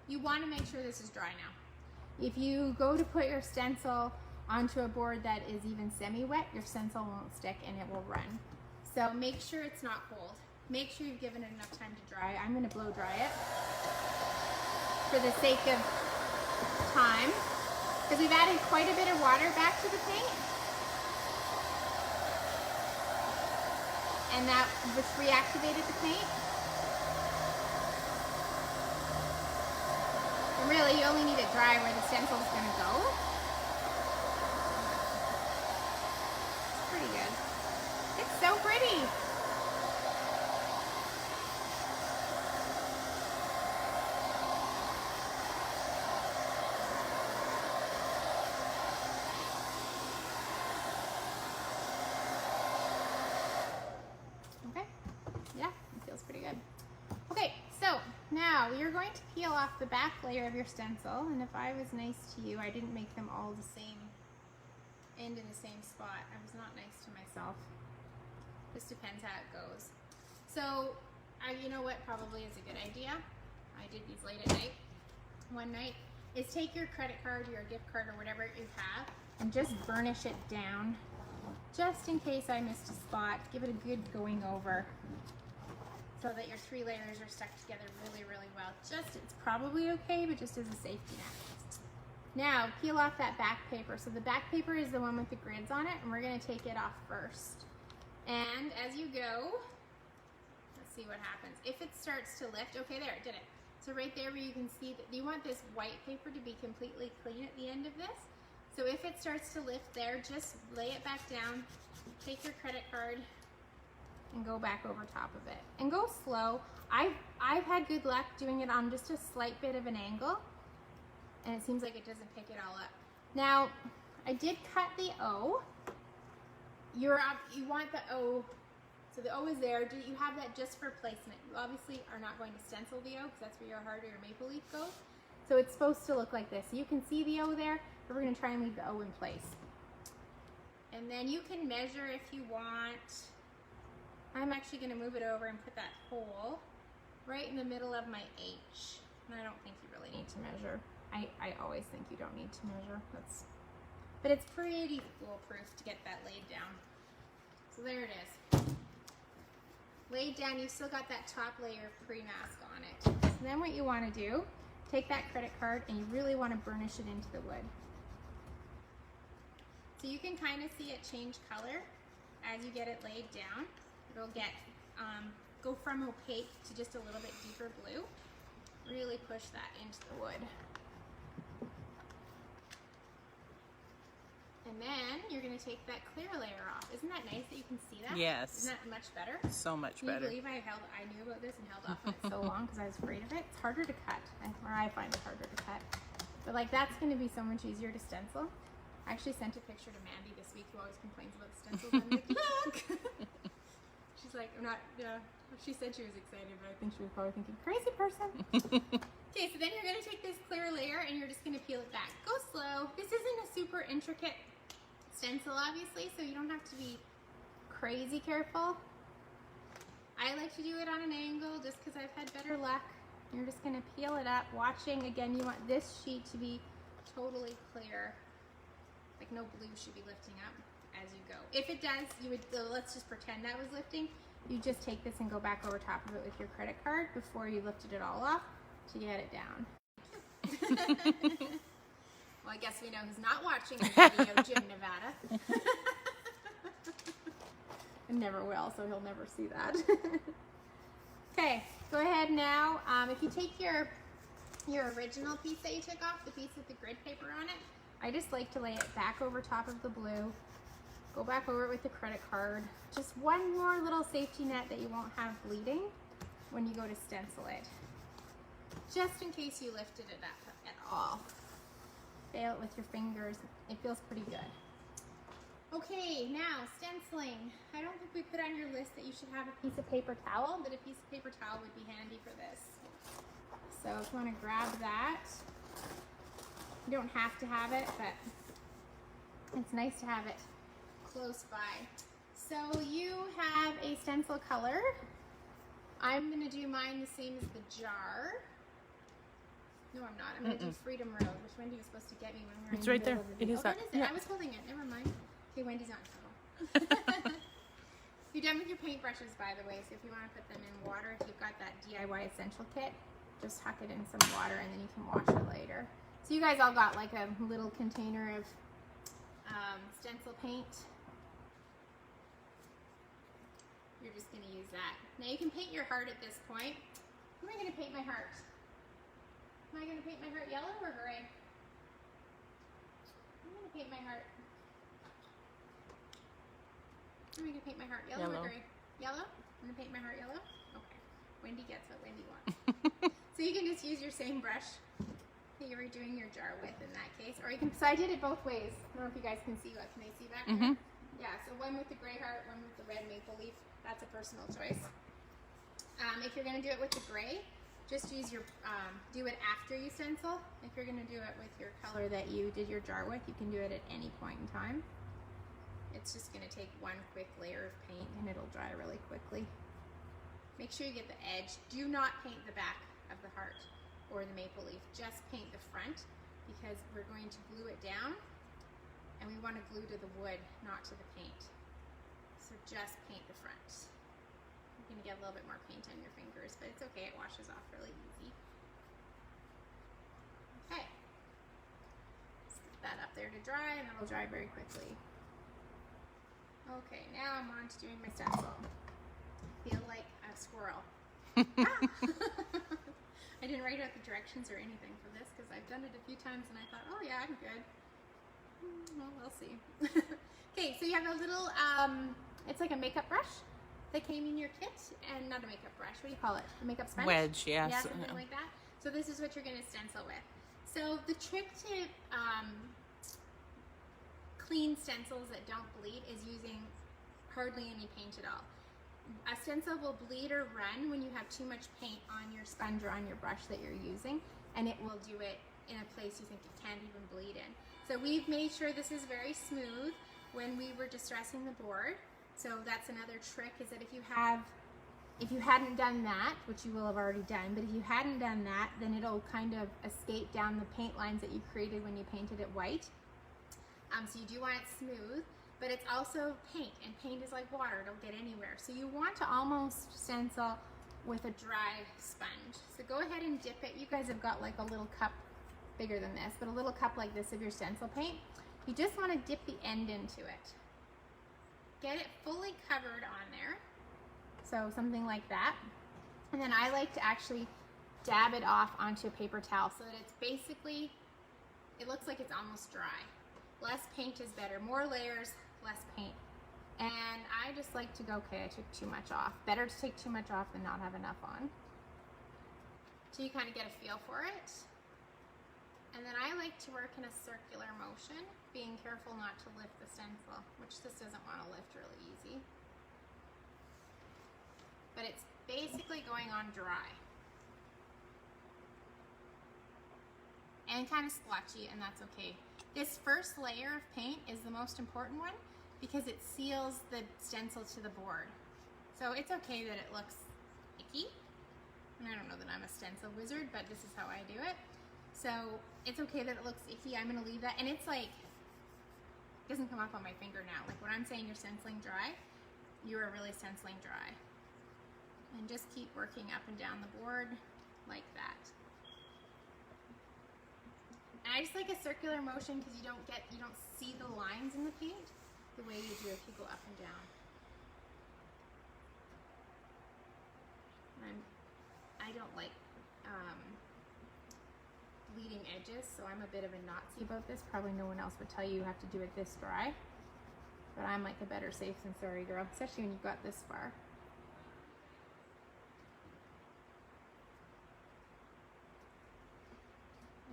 you want to make sure this is dry now. If you go to put your stencil onto a board that is even semi-wet, your stencil won't stick and it will run. So make sure it's not cold. Make sure you've given it enough time to dry. I'm going to blow dry it for the sake of time, because we've added quite a bit of water back to the paint. And that just reactivated the paint. And really, you only need it dry where the stencil is going to go. It's pretty good. So pretty. Okay, yeah, it feels pretty good. Okay, so now you're going to peel off the back layer of your stencil, and if I was nice to you, I didn't make them all the same end in the same spot. I was not nice to myself. Just depends how it goes. So, you know what probably is a good idea? I did these late at night. One night is take your credit card, your gift card, or whatever you have, and just burnish it down. Just in case I missed a spot, give it a good going over so that your 3 layers are stuck together really, really well. It's probably okay, but just as a safety net. Now, peel off that back paper. So the back paper is the one with the grids on it, and we're gonna take it off first. And as you go, let's see what happens. If it starts to lift, okay, there, it did it. So right there where you can see that you want this white paper to be completely clean at the end of this. So if it starts to lift there, just lay it back down, take your credit card, and go back over top of it. And go slow. I've had good luck doing it on just a slight bit of an angle, and it seems like it doesn't pick it all up. Now, I did cut the O. You want the O, so the O is there. You have that just for placement. You obviously are not going to stencil the O, because that's where your heart or your maple leaf goes. So it's supposed to look like this. You can see the O there, but we're gonna try and leave the O in place. And then you can measure if you want. I'm actually gonna move it over and put that hole right in the middle of my H. And I don't think you really need to measure. I always think you don't need to measure. But it's pretty foolproof to get that laid down. So there it is. Laid down, you've still got that top layer of pre-mask on it. So then what you wanna do, take that credit card and you really wanna burnish it into the wood. So you can kind of see it change color as you get it laid down. It'll get, go from opaque to just a little bit deeper blue. Really push that into the wood. And then you're gonna take that clear layer off. Isn't that nice that you can see that? Yes. Isn't that much better? So much Can better. you believe I knew about this and held off on it so long because I was afraid of it? It's harder to cut, or I find it harder to cut. But like that's gonna be so much easier to stencil. I actually sent a picture to Mandy this week, who always complains about the stencils. I'm like, look! She's like, I'm not, yeah. She said she was excited, but I think she was probably thinking, crazy person. Okay, so then you're gonna take this clear layer and you're just gonna peel it back. Go slow. This isn't a super intricate stencil, obviously, so you don't have to be crazy careful. I like to do it on an angle just because I've had better luck. You're just gonna peel it up, watching, again, you want this sheet to be totally clear. Like no blue should be lifting up as you go. If it does, you would, let's just pretend that was lifting. You just take this and go back over top of it with your credit card before you lifted it all off to get it down. Well, I guess we know who's not watching the video, Jim Nevada. And never will, so he'll never see that. Okay, go ahead now. If you take your original piece that you took off, the piece with the grid paper on it, I just like to lay it back over top of the blue. Go back over it with the credit card. Just one more little safety net that you won't have bleeding when you go to stencil it. Just in case you lifted it up at all. Fail it with your fingers. It feels pretty good. Okay, now stenciling. I don't think we put on your list that you should have a piece of paper towel, but a piece of paper towel would be handy for this. So if you want to grab that, you don't have to have it, but it's nice to have it close by. So you have a stencil color. I'm going to do mine the same as the jar. No, I'm not. I'm going to do Freedom Road, which Wendy was supposed to get me when we were It's in the right there. middle of the It video. is Oh, that. that is it. Yeah. I was holding it. Never mind. Okay, Wendy's not in trouble. You're done with your paintbrushes, by the way, so if you want to put them in water, if you've got that DIY essential kit, just huck it in some water and then you can wash it later. So you guys all got like a little container of stencil paint. You're just going to use that. Now you can paint your heart at this point. Who am I going to paint my heart? Am I going to paint my heart yellow or gray? I'm going to paint my heart. Are we gonna paint my heart yellow, Yellow. or gray? Yellow? I'm gonna paint my heart yellow? Okay. Wendy gets what Wendy wants. So you can just use your same brush that you were doing your jar with in that case. Or you can, so I did it both ways. I don't know if you guys can see, what, can they see that? Yeah, so one with the gray heart, one with the red maple leaf. That's a personal choice. If you're gonna do it with the gray, just use your, do it after you stencil. If you're gonna do it with your color that you did your jar with, you can do it at any point in time. It's just gonna take one quick layer of paint and it'll dry really quickly. Make sure you get the edge. Do not paint the back of the heart or the maple leaf. Just paint the front because we're going to glue it down and we want to glue to the wood, not to the paint. So just paint the front. You're gonna get a little bit more paint on your fingers, but it's okay, it washes off really easy. Okay. Stick that up there to dry and it'll dry very quickly. Okay, now I'm on to doing my stencil. Feel like a squirrel. I didn't write out the directions or anything for this because I've done it a few times and I thought, oh yeah, I'm good. Well, we'll see. Okay, so you have a little, it's like a makeup brush that came in your kit, and not a makeup brush, what do you call it? A makeup sponge? Wedge, yes. Yeah, something like that. So this is what you're going to stencil with. So the trick to clean stencils that don't bleed is using hardly any paint at all. A stencil will bleed or run when you have too much paint on your sponge or on your brush that you're using, and it will do it in a place you think it can't even bleed in. So we've made sure this is very smooth when we were distressing the board. So that's another trick, is that if you hadn't done that, which you will have already done, but if you hadn't done that, then it'll kind of escape down the paint lines that you created when you painted it white. So you do want it smooth, but it's also paint, and paint is like water, it'll get anywhere. So you want to almost stencil with a dry sponge. So go ahead and dip it. You guys have got like a little cup bigger than this, but a little cup like this of your stencil paint. You just want to dip the end into it. Get it fully covered on there. So something like that. And then I like to actually dab it off onto a paper towel so that it's basically, it looks like it's almost dry. Less paint is better. More layers, less paint. And I just like to go, okay, I took too much off. Better to take too much off than not have enough on. So you kind of get a feel for it. And then I like to work in a circular motion, being careful not to lift the stencil, which this doesn't want to lift really easy. But it's basically going on dry. And kind of splotchy, and that's okay. This first layer of paint is the most important one because it seals the stencil to the board. So it's okay that it looks icky. And I don't know that I'm a stencil wizard, but this is how I do it. So it's okay that it looks icky. I'm gonna leave that. And it's like, it doesn't come off on my finger now. Like when I'm saying you're stenciling dry, you are really stenciling dry. And just keep working up and down the board like that. And I just like a circular motion because you don't see the lines in the paint the way you do if you go up and down. And I don't like bleeding edges, so I'm a bit of a Nazi about this. Probably no one else would tell you have to do it this dry, but I'm like a better safe than sorry girl, especially when you've got this far.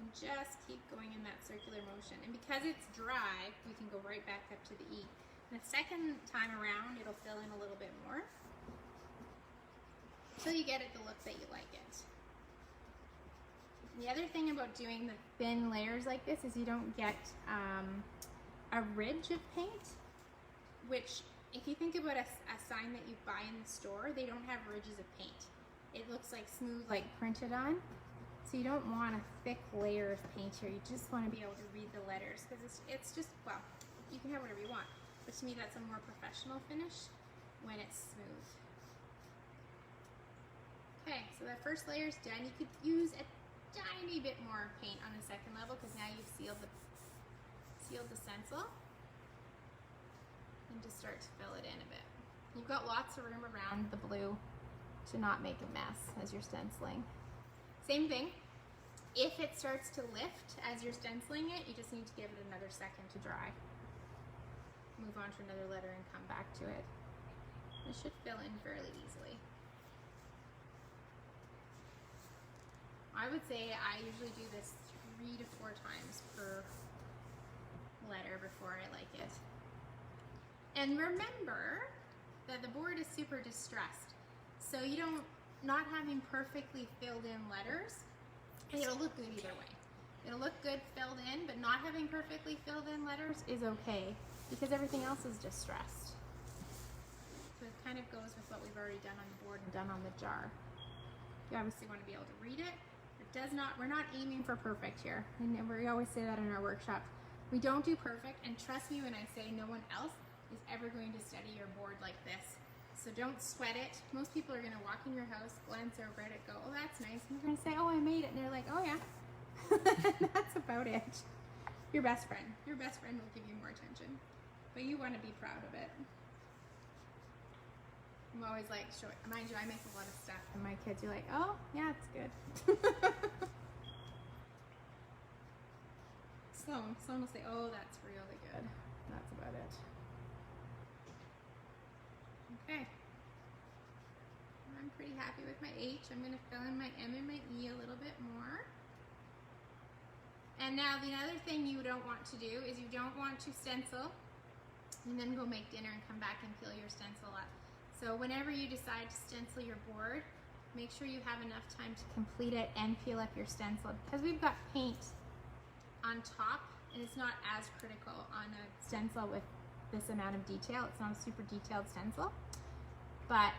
And just keep going in that circular motion. And because it's dry, we can go right back up to the E. And the second time around, it'll fill in a little bit more until you get it the look that you like it. The other thing about doing the thin layers like this is you don't get a ridge of paint, which if you think about a sign that you buy in the store, they don't have ridges of paint. It looks like smooth, like printed on. So you don't want a thick layer of paint here. You just want to be able to read the letters because it's just, well, you can have whatever you want. But to me, that's a more professional finish when it's smooth. Okay, so that first layer is done. You could use a tiny bit more paint on the second level because now you've sealed the stencil. And just start to fill it in a bit. You've got lots of room around the blue to not make a mess as you're stenciling. Same thing, if it starts to lift as you're stenciling it, you just need to give it another second to dry. move on to another letter and come back to it. It should fill in fairly easily. I would say I usually do this 3 to 4 times per letter before I like it. And remember that the board is super distressed. So you don't, not having perfectly filled in letters, it'll look good either way. It'll look good filled in, but not having perfectly filled in letters is okay because everything else is distressed. So it kind of goes with what we've already done on the board and done on the jar. You obviously want to be able to read it. It does not, we're not aiming for perfect here. And we always say that in our workshop. We don't do perfect, and trust me when I say no one else is ever going to study your board like this. So don't sweat it. Most people are going to walk in your house, glance over it, go, oh, that's nice. And you're going to say, oh, I made it. And they're like, oh, yeah. That's about it. Your best friend. Your best friend will give you more attention. But you want to be proud of it. I'm always like, mind you, I make a lot of stuff. And my kids are like, oh, yeah, it's good. Someone will say, oh, that's really good. That's about it. Okay. I'm pretty happy with my H. I'm going to fill in my M and my E a little bit more. And now the other thing you don't want to do is you don't want to stencil and then go make dinner and come back and peel your stencil up. So whenever you decide to stencil your board, make sure you have enough time to complete it and peel up your stencil, because we've got paint on top and it's not as critical on a stencil with this amount of detail. It's not a super detailed stencil, but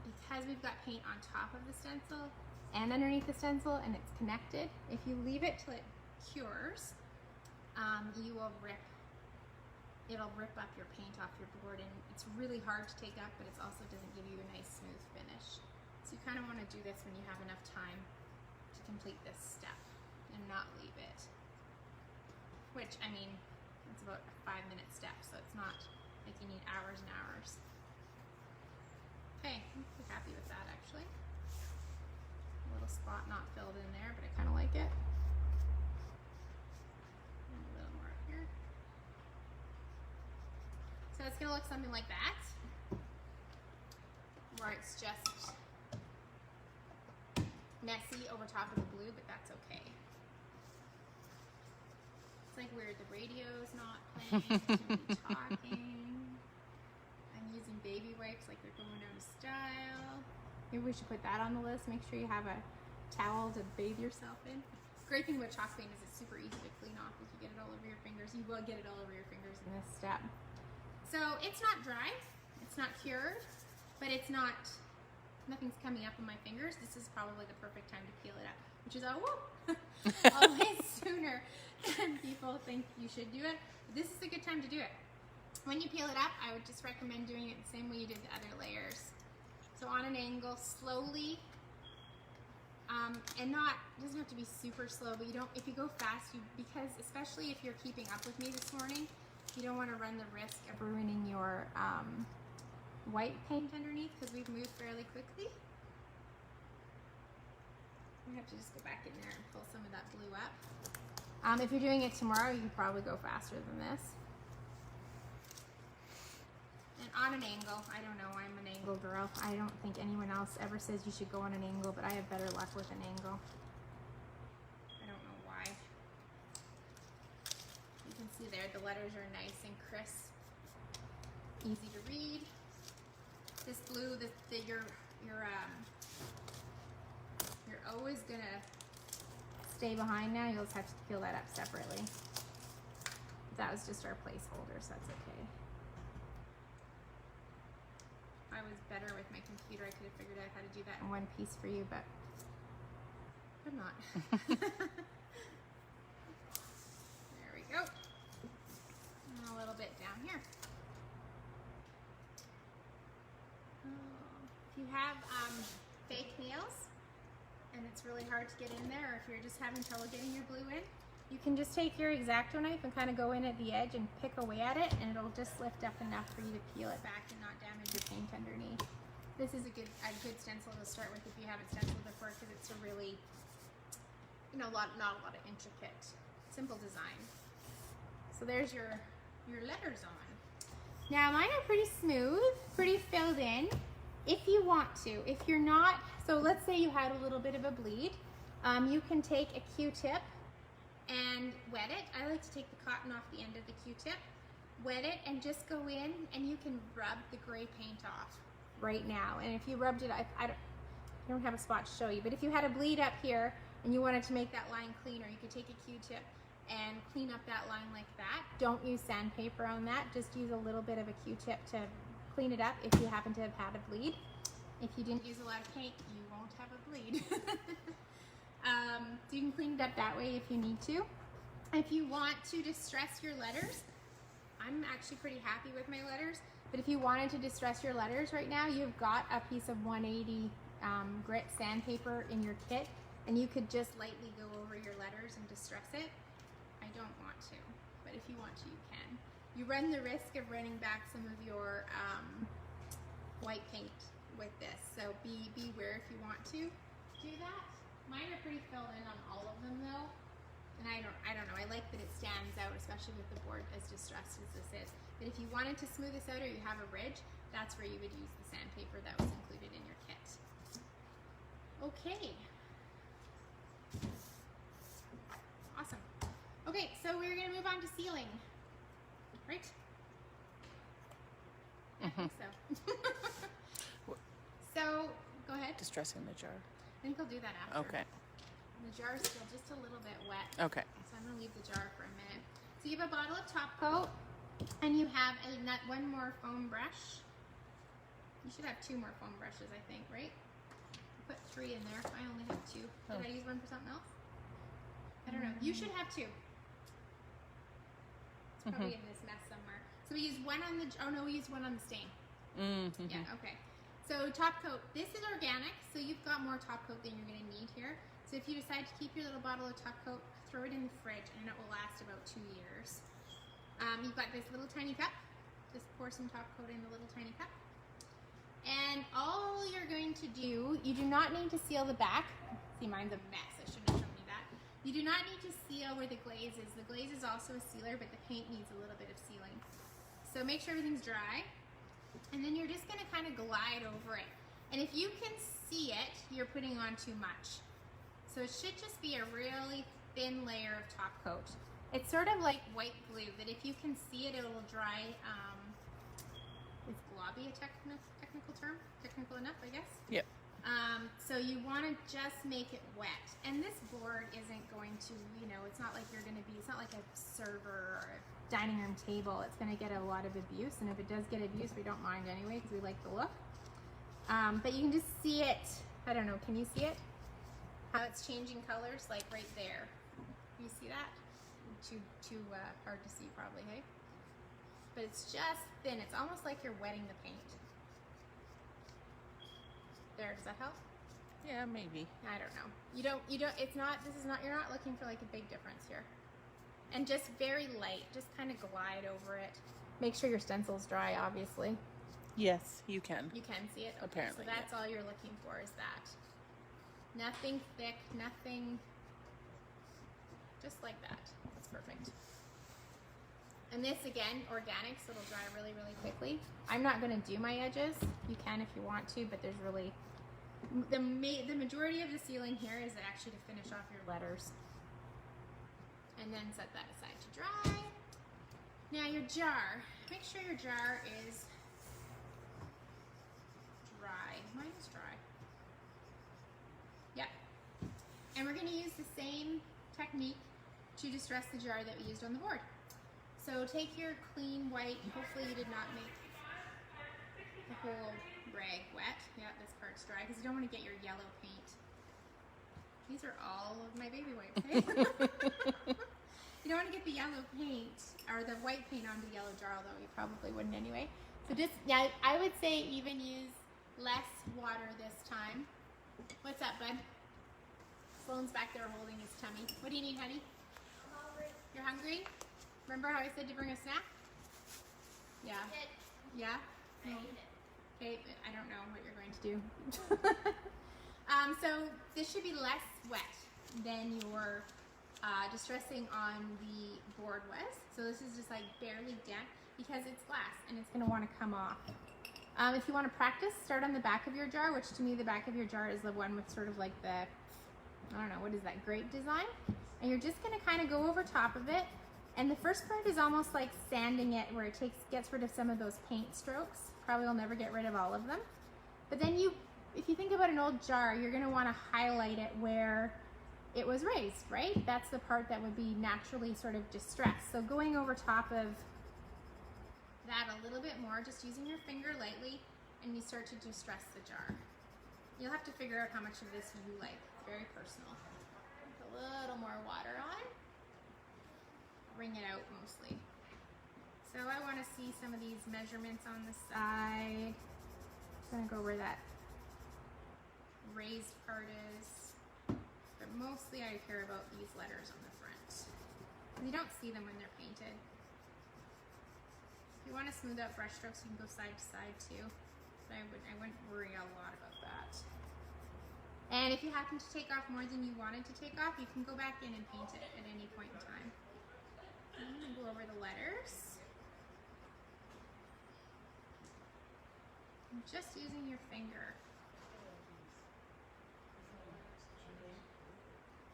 because we've got paint on top of the stencil and underneath the stencil and it's connected, if you leave it till it cures, it'll rip up your paint off your board, and it's really hard to take up, but it also doesn't give you a nice smooth finish. So you kind of want to do this when you have enough time to complete this step and not leave it. Which, I mean, it's about a 5-minute step, so it's not like you need hours and hours. Okay, I'm pretty happy with that actually. A little spot not filled in there, but I kind of like it. And a little more up here. So it's gonna look something like that, where it's just messy over top of the blue, but that's okay. It's like weird, the radio's not playing, somebody's talking. I'm using baby wipes like they're going out of style. Maybe we should put that on the list. Make sure you have a towel to bathe yourself in. Great thing about chalk paint is it's super easy to clean off if you get it all over your fingers. You will get it all over your fingers in this step. So it's not dry, it's not cured, but it's not, nothing's coming up on my fingers. This is probably the perfect time to peel it up, which is always sooner than people think you should do it. But this is a good time to do it. When you peel it up, I would just recommend doing it the same way you did the other layers. So on an angle, slowly, and it doesn't have to be super slow, but if you go fast, because especially if you're keeping up with me this morning, you don't want to run the risk of ruining your white paint underneath, because we've moved fairly quickly. We have to just go back in there and pull some of that blue up. If you're doing it tomorrow, you could probably go faster than this. And on an angle, I don't know, I'm an angle girl. I don't think anyone else ever says you should go on an angle, but I have better luck with an angle. I don't know why. You can see there, the letters are nice and crisp, easy to read. This blue, you're always gonna stay behind now. You'll just have to peel that up separately. That was just our placeholder, so that's okay. If I was better with my computer, I could have figured out how to do that in one piece for you, but I'm not. There we go. And a little bit down here. If you have fake nails and it's really hard to get in there, or if you're just having trouble getting your blue in, you can just take your X-Acto knife and kind of go in at the edge and pick away at it, and it'll just lift up enough for you to peel it back and not damage your paint underneath. This is a good stencil to start with if you haven't stenciled before, because it's a really, not a lot of intricate, simple design. So there's your letters on. Now mine are pretty smooth, pretty filled in. If you want to, if you're not, so let's say you had a little bit of a bleed, you can take a Q-tip and wet it. I like to take the cotton off the end of the Q-tip, wet it, and just go in and you can rub the gray paint off right now. And if you rubbed it, I don't have a spot to show you, but if you had a bleed up here and you wanted to make that line cleaner, you could take a Q-tip and clean up that line like that. Don't use sandpaper on that, just use a little bit of a Q-tip to clean it up if you happen to have had a bleed. If you didn't use a lot of paint, you won't have a bleed. So you can clean it up that way if you need to. If you want to distress your letters, I'm actually pretty happy with my letters, but if you wanted to distress your letters right now, you've got a piece of 180 grit sandpaper in your kit, and you could just lightly go over your letters and distress it. I don't want to, but if you want to, you can. You run the risk of running back some of your white paint with this, so beware if you want to do that. Mine are pretty filled in on all of them though, and I don't know, I like that it stands out, especially with the board as distressed as this is. But if you wanted to smooth this out or you have a ridge, that's where you would use the sandpaper that was included in your kit. Okay. Awesome. Okay, so we're gonna move on to sealing, right? I think so. So, go ahead. Distressing the jar. I think I'll do that after. Okay. The jar's still just a little bit wet. Okay. So I'm gonna leave the jar for a minute. So you have a bottle of top coat, and you have one more foam brush. You should have 2 more foam brushes, I think, right? Put 3 in there. I only have 2. Did I use one for something else? I don't know. You should have 2. It's probably in this mess somewhere. So we use one on the, oh no, we use one on the stain. Yeah, okay. So top coat, this is organic, so you've got more top coat than you're gonna need here. So if you decide to keep your little bottle of top coat, throw it in the fridge and it will last about 2 years. You've got this little tiny cup. Just pour some top coat in the little tiny cup. And all you're going to do, you do not need to seal the back. See, mine's a mess, I shouldn't have shown you that. You do not need to seal where the glaze is. The glaze is also a sealer, but the paint needs a little bit of sealing. So make sure everything's dry. And then you're just gonna kind of glide over it. And if you can see it, you're putting on too much. So it should just be a really thin layer of top coat. It's sort of like white glue, that if you can see it, it will dry. Is globby a technical term? Technical enough, I guess? Yep. So you wanna just make it wet. And this board isn't going to, you know, it's not like you're gonna be, it's not like a server or a dining room table. It's going to get a lot of abuse, and if it does get abuse, we don't mind anyway because we like the look. But you can just see it. I don't know, can you see it? How it's changing colors, like right there. You see that? Too hard to see probably, hey? But it's just thin. It's almost like you're wetting the paint. There, does that help? Yeah, maybe. I don't know. It's not, you're not looking for like a big difference here. And just very light, just kind of glide over it. Make sure your stencil's dry, obviously. Yes, you can. You can see it? Okay, apparently. So that's all you're looking for is that. Nothing thick, nothing, just like that. That's perfect. And this, again, organic, so it'll dry really, really quickly. I'm not gonna do my edges. You can if you want to, but there's really, the majority of the sealing here is actually to finish off your letters. And then set that aside to dry. Now your jar, make sure your jar is dry. Mine is dry. Yep. And we're gonna use the same technique to distress the jar that we used on the board. So take your clean white, hopefully you did not make the whole rag wet. Yeah, this part's dry because you don't want to get your yellow paint. These are all of my baby wipes, okay? You don't want to get the yellow paint, or the white paint on the yellow jar, although you probably wouldn't anyway. So just, yeah, I would say even use less water this time. What's up, bud? Sloan's back there holding his tummy. What do you need, honey? I'm hungry. You're hungry? Remember how I said to bring a snack? Yeah. Yeah? I ate it. Okay, I don't know what you're going to do. So this should be less wet than your distressing on the board was. So this is just like barely damp. because it's glass and it's going to want to come off. If you want to practice, start on the back of your jar, which to me the back of your jar is the one with sort of like the, I don't know, what is that, grape design? And you're just going to kind of go over top of it. And the first part is almost like sanding it, where it gets rid of some of those paint strokes. Probably will never get rid of all of them. But then if you think about an old jar, you're going to want to highlight it where it was raised, right? That's the part that would be naturally sort of distressed. So going over top of that a little bit more, just using your finger lightly, and you start to distress the jar. You'll have to figure out how much of this you like. It's very personal. Put a little more water on. Wring it out mostly. So I want to see some of these measurements on the side. I'm going to go where that raised part is. But mostly I care about these letters on the front. You don't see them when they're painted. If you want to smooth out brush strokes, you can go side to side too. But I wouldn't worry a lot about that. And if you happen to take off more than you wanted to take off, you can go back in and paint it at any point in time. I'm going to go over the letters. I'm just using your finger.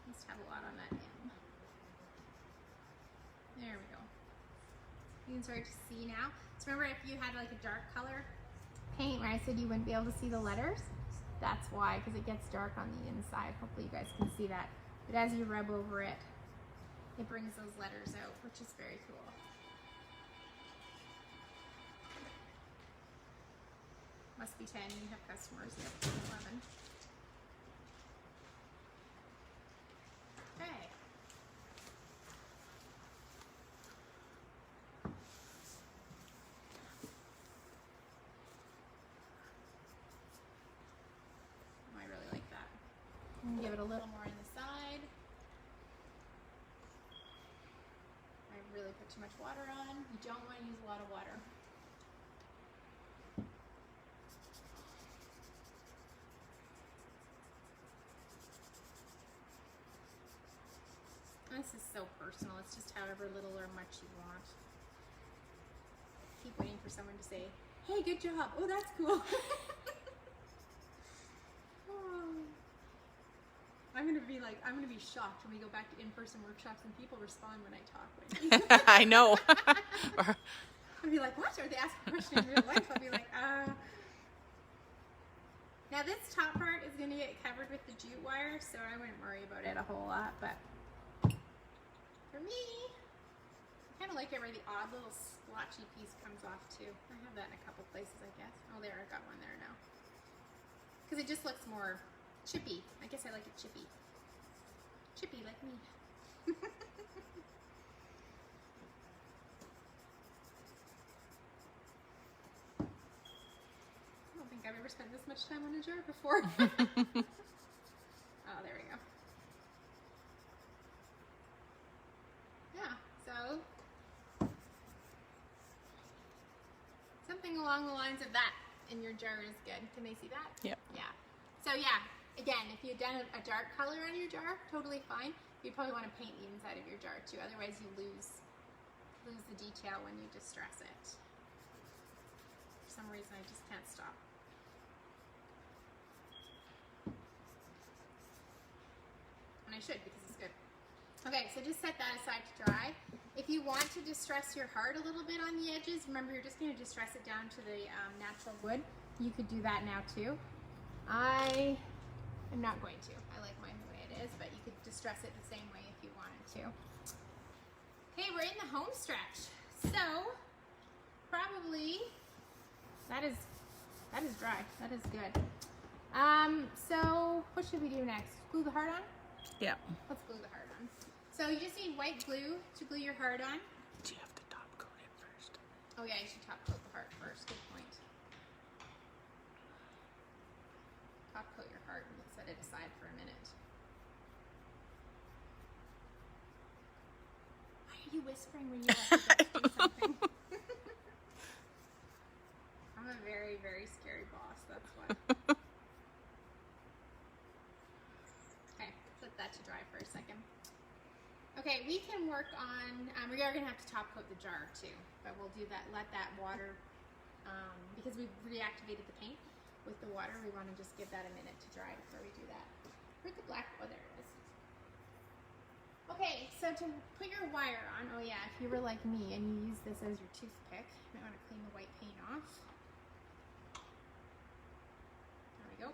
Must have a lot on that M. There we go. You can start to see now. So remember, if you had like a dark color paint where I said you wouldn't be able to see the letters, that's why, because it gets dark on the inside. Hopefully you guys can see that. But as you rub over it, it brings those letters out, which is very cool. Must be 10, you have customers, yep, 11. Okay. I really like that. I'm gonna give it a little more on the side. I really put too much water on. You don't want to use a lot of water. This is so personal. It's just however little or much you want. Keep waiting for someone to say, "Hey, good job." Oh, that's cool. Oh. I'm gonna be shocked when we go back to in-person workshops and people respond when I talk. I know. I'll be like, "What?" Or they ask a question in real life. I'll be like, Now this top part is gonna get covered with the jute wire, so I wouldn't worry about it a whole lot, but for me, I kind of like it where the odd little splotchy piece comes off too. I have that in a couple places, I guess. Oh, there, I got one there now. Because it just looks more chippy. I guess I like it chippy. Chippy like me. I don't think I've ever spent this much time on a jar before. Oh, there we go. Yeah, so something along the lines of that in your jar is good. Can they see that? Yep. Yeah. So yeah, again, if you'd done a dark color on your jar, totally fine. You'd probably want to paint the inside of your jar too. Otherwise you lose the detail when you distress it. For some reason I just can't stop. And I should, because it's good. Okay, so just set that aside to dry. If you want to distress your heart a little bit on the edges, remember you're just going to distress it down to the natural wood. You could do that now too. I am not going to. I like mine the way it is, but you could distress it the same way if you wanted to. Okay, we're in the home stretch. So, probably, that is dry. That is good. So, what should we do next? Glue the heart on? Yeah. Let's glue the heart on. So you just need white glue to glue your heart on. Do you have to top coat it first? Oh yeah, you should top coat the heart first. Good point. Top coat your heart and set it aside for a minute. Why are you whispering when you want to do something? I'm a very, very scary boss, that's why. Okay, let that to dry for a second. Okay, we can work on, we are gonna have to top coat the jar too, but we'll do that, let that water, because we've reactivated the paint with the water, we wanna just give that a minute to dry before we do that. Where'd the black, oh there it is. Okay, so to put your wire on, oh yeah, if you were like me and you use this as your toothpick, you might wanna clean the white paint off. There we go.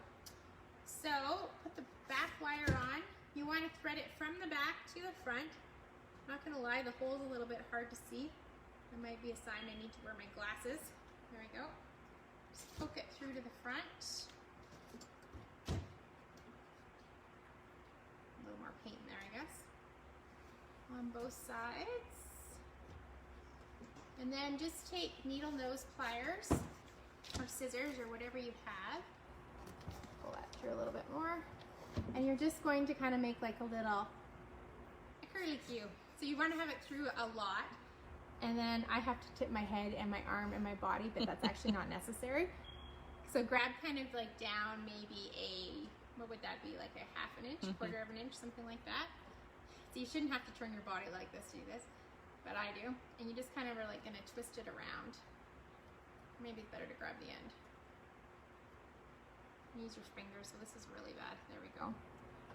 So, put the back wire on. You want to thread it from the back to the front. I'm not going to lie, the hole's a little bit hard to see. That might be a sign I need to wear my glasses. There we go. Just poke it through to the front. A little more paint in there, I guess. On both sides. And then just take needle nose pliers or scissors or whatever you have. Pull that through a little bit more. And you're just going to kind of make like a little curlicue. So you want to have it through a lot. And then I have to tip my head and my arm and my body, but that's actually not necessary. So grab kind of like down maybe a, what would that be, like a half an inch, quarter of an inch, something like that. So you shouldn't have to turn your body like this to do this, but I do. And you just kind of are like going to twist it around. Maybe it's better to grab the end. Use your fingers, so this is really bad. There we go.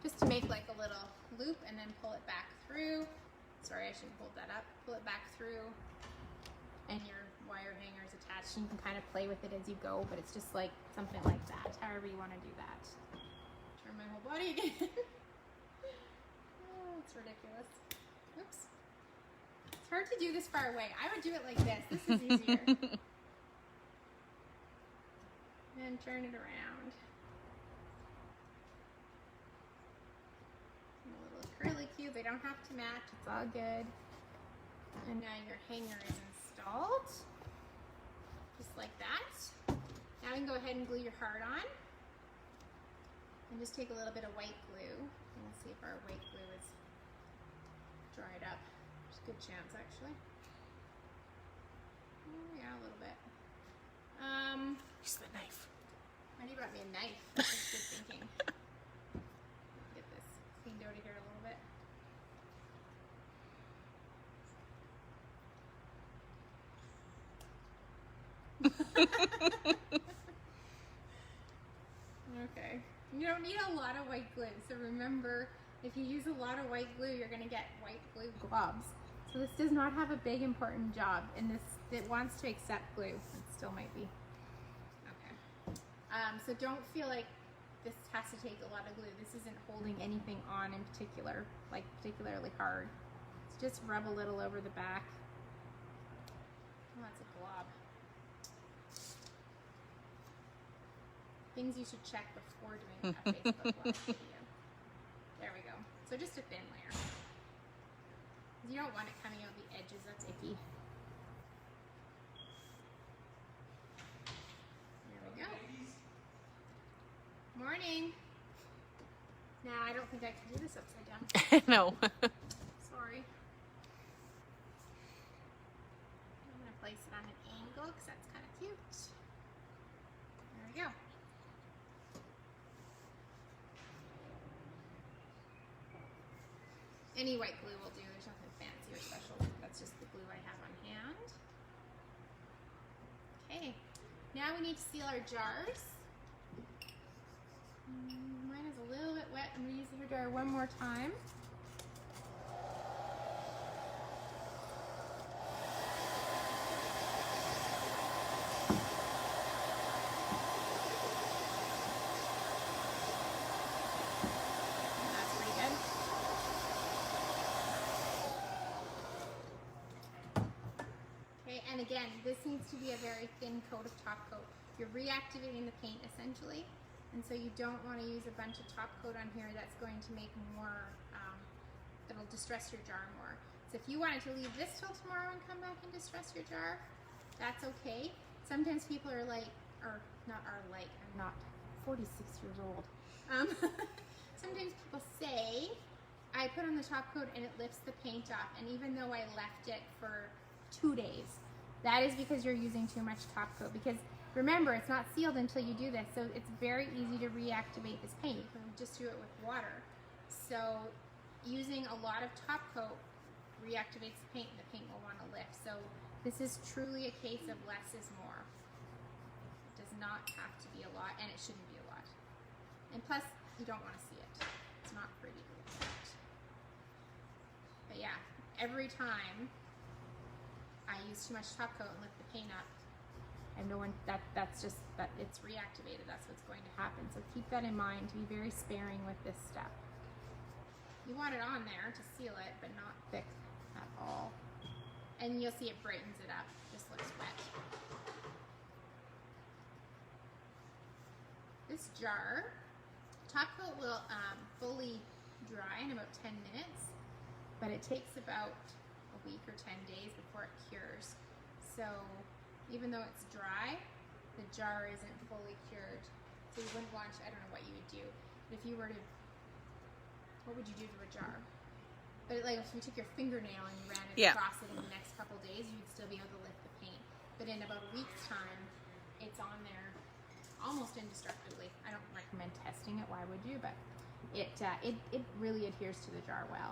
Just to make like a little loop and then pull it back through. Sorry, I shouldn't hold that up. Pull it back through and your wire hanger is attached. You can kind of play with it as you go, but it's just like something like that, however you want to do that. Turn my whole body again. Oh, it's ridiculous. Oops. It's hard to do this far away. I would do it like this. This is easier. And turn it around. Curlicue, they don't have to match, it's all good. And now your hanger is installed, just like that. Now we can go ahead and glue your heart on. And just take a little bit of white glue, and we'll see if our white glue is dried up. There's a good chance, actually. Oh, yeah, a little bit. Use the knife. Why you brought me a knife? That's good thinking. Get this cleaned out of here a little bit. Okay. You don't need a lot of white glue, so remember, if you use a lot of white glue, you're going to get white glue globs. So this does not have a big important job, and this, it wants to accept glue. It still might be. Okay. So don't feel like this has to take a lot of glue. This isn't holding anything on in particular, like particularly hard. So just rub a little over the back. Oh, that's a glob. Things you should check before doing a Facebook Live video. There we go. So just a thin layer. You don't want it coming out the edges, that's icky. There we go. Morning. Now, I don't think I can do this upside down. No. Sorry. I'm going to place it on an angle because that's kind of cute. There we go. Any white glue will do. There's nothing fancy or special. That's just the glue I have on hand. Okay. Now we need to seal our jars. Mine is a little bit wet. I'm going to use the hair dryer one more time. That's pretty good. Okay, and again, this needs to be a very thin coat of top coat. You're reactivating the paint essentially. And so you don't want to use a bunch of top coat on here that's going to make more, that'll distress your jar more. So if you wanted to leave this till tomorrow and come back and distress your jar, that's okay. Sometimes people are like, or not are like, I'm not 46 years old. Sometimes people say, I put on the top coat and it lifts the paint off. And even though I left it for 2 days, that is because you're using too much top coat. Because remember, it's not sealed until you do this, so it's very easy to reactivate this paint. You can just do it with water. So using a lot of top coat reactivates the paint, and the paint will want to lift. So this is truly a case of less is more. It does not have to be a lot, and it shouldn't be a lot. And plus, you don't want to see it. It's not pretty to look at. But yeah, every time I use too much top coat and lift the paint up, and no one, that's just, that it's reactivated. That's what's going to happen. So keep that in mind. Be very sparing with this step. You want it on there to seal it, but not thick at all. And you'll see it brightens it up. Just looks wet. This jar, top coat will fully dry in about 10 minutes, but it takes about a week or 10 days before it cures. So even though it's dry, the jar isn't fully cured. So you wouldn't want, I don't know what you would do. If you were to, what would you do to a jar? But like if you took your fingernail and you ran it across it in the next couple days, you'd still be able to lift the paint. But in about a week's time, it's on there almost indestructibly. I don't recommend testing it, why would you? But it really adheres to the jar well.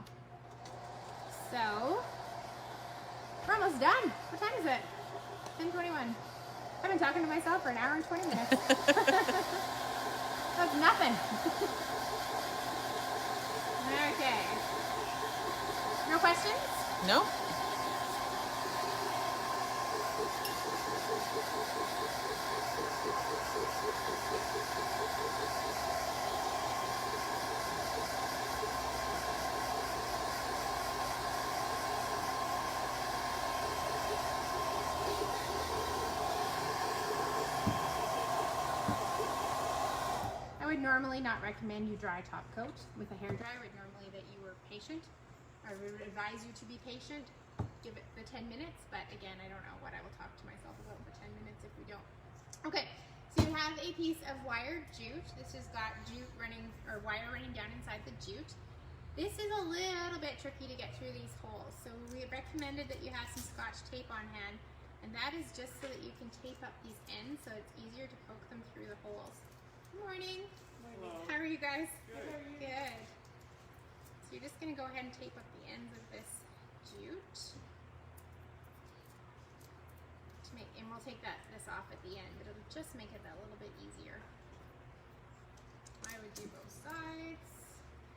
So, we're almost done. What time is it? 10:21. I've been talking to myself for an hour and 20 minutes. That's nothing. Okay. No questions? No. I would normally not recommend you dry top coat with a hairdryer. I would normally that you were patient. I would advise you to be patient. Give it the 10 minutes, but again, I don't know what I will talk to myself about for 10 minutes if we don't. Okay, so you have a piece of wired jute. This has got jute running, or wire running down inside the jute. This is a little bit tricky to get through these holes, so we recommended that you have some Scotch tape on hand, and that is just so that you can tape up these ends so it's easier to poke them through the holes. Good morning. Hello. How are you guys? Good. How are you? Good. So you're just going to go ahead and tape up the ends of this jute. To make, and we'll take this off at the end, but it'll just make it that little bit easier. I would do both sides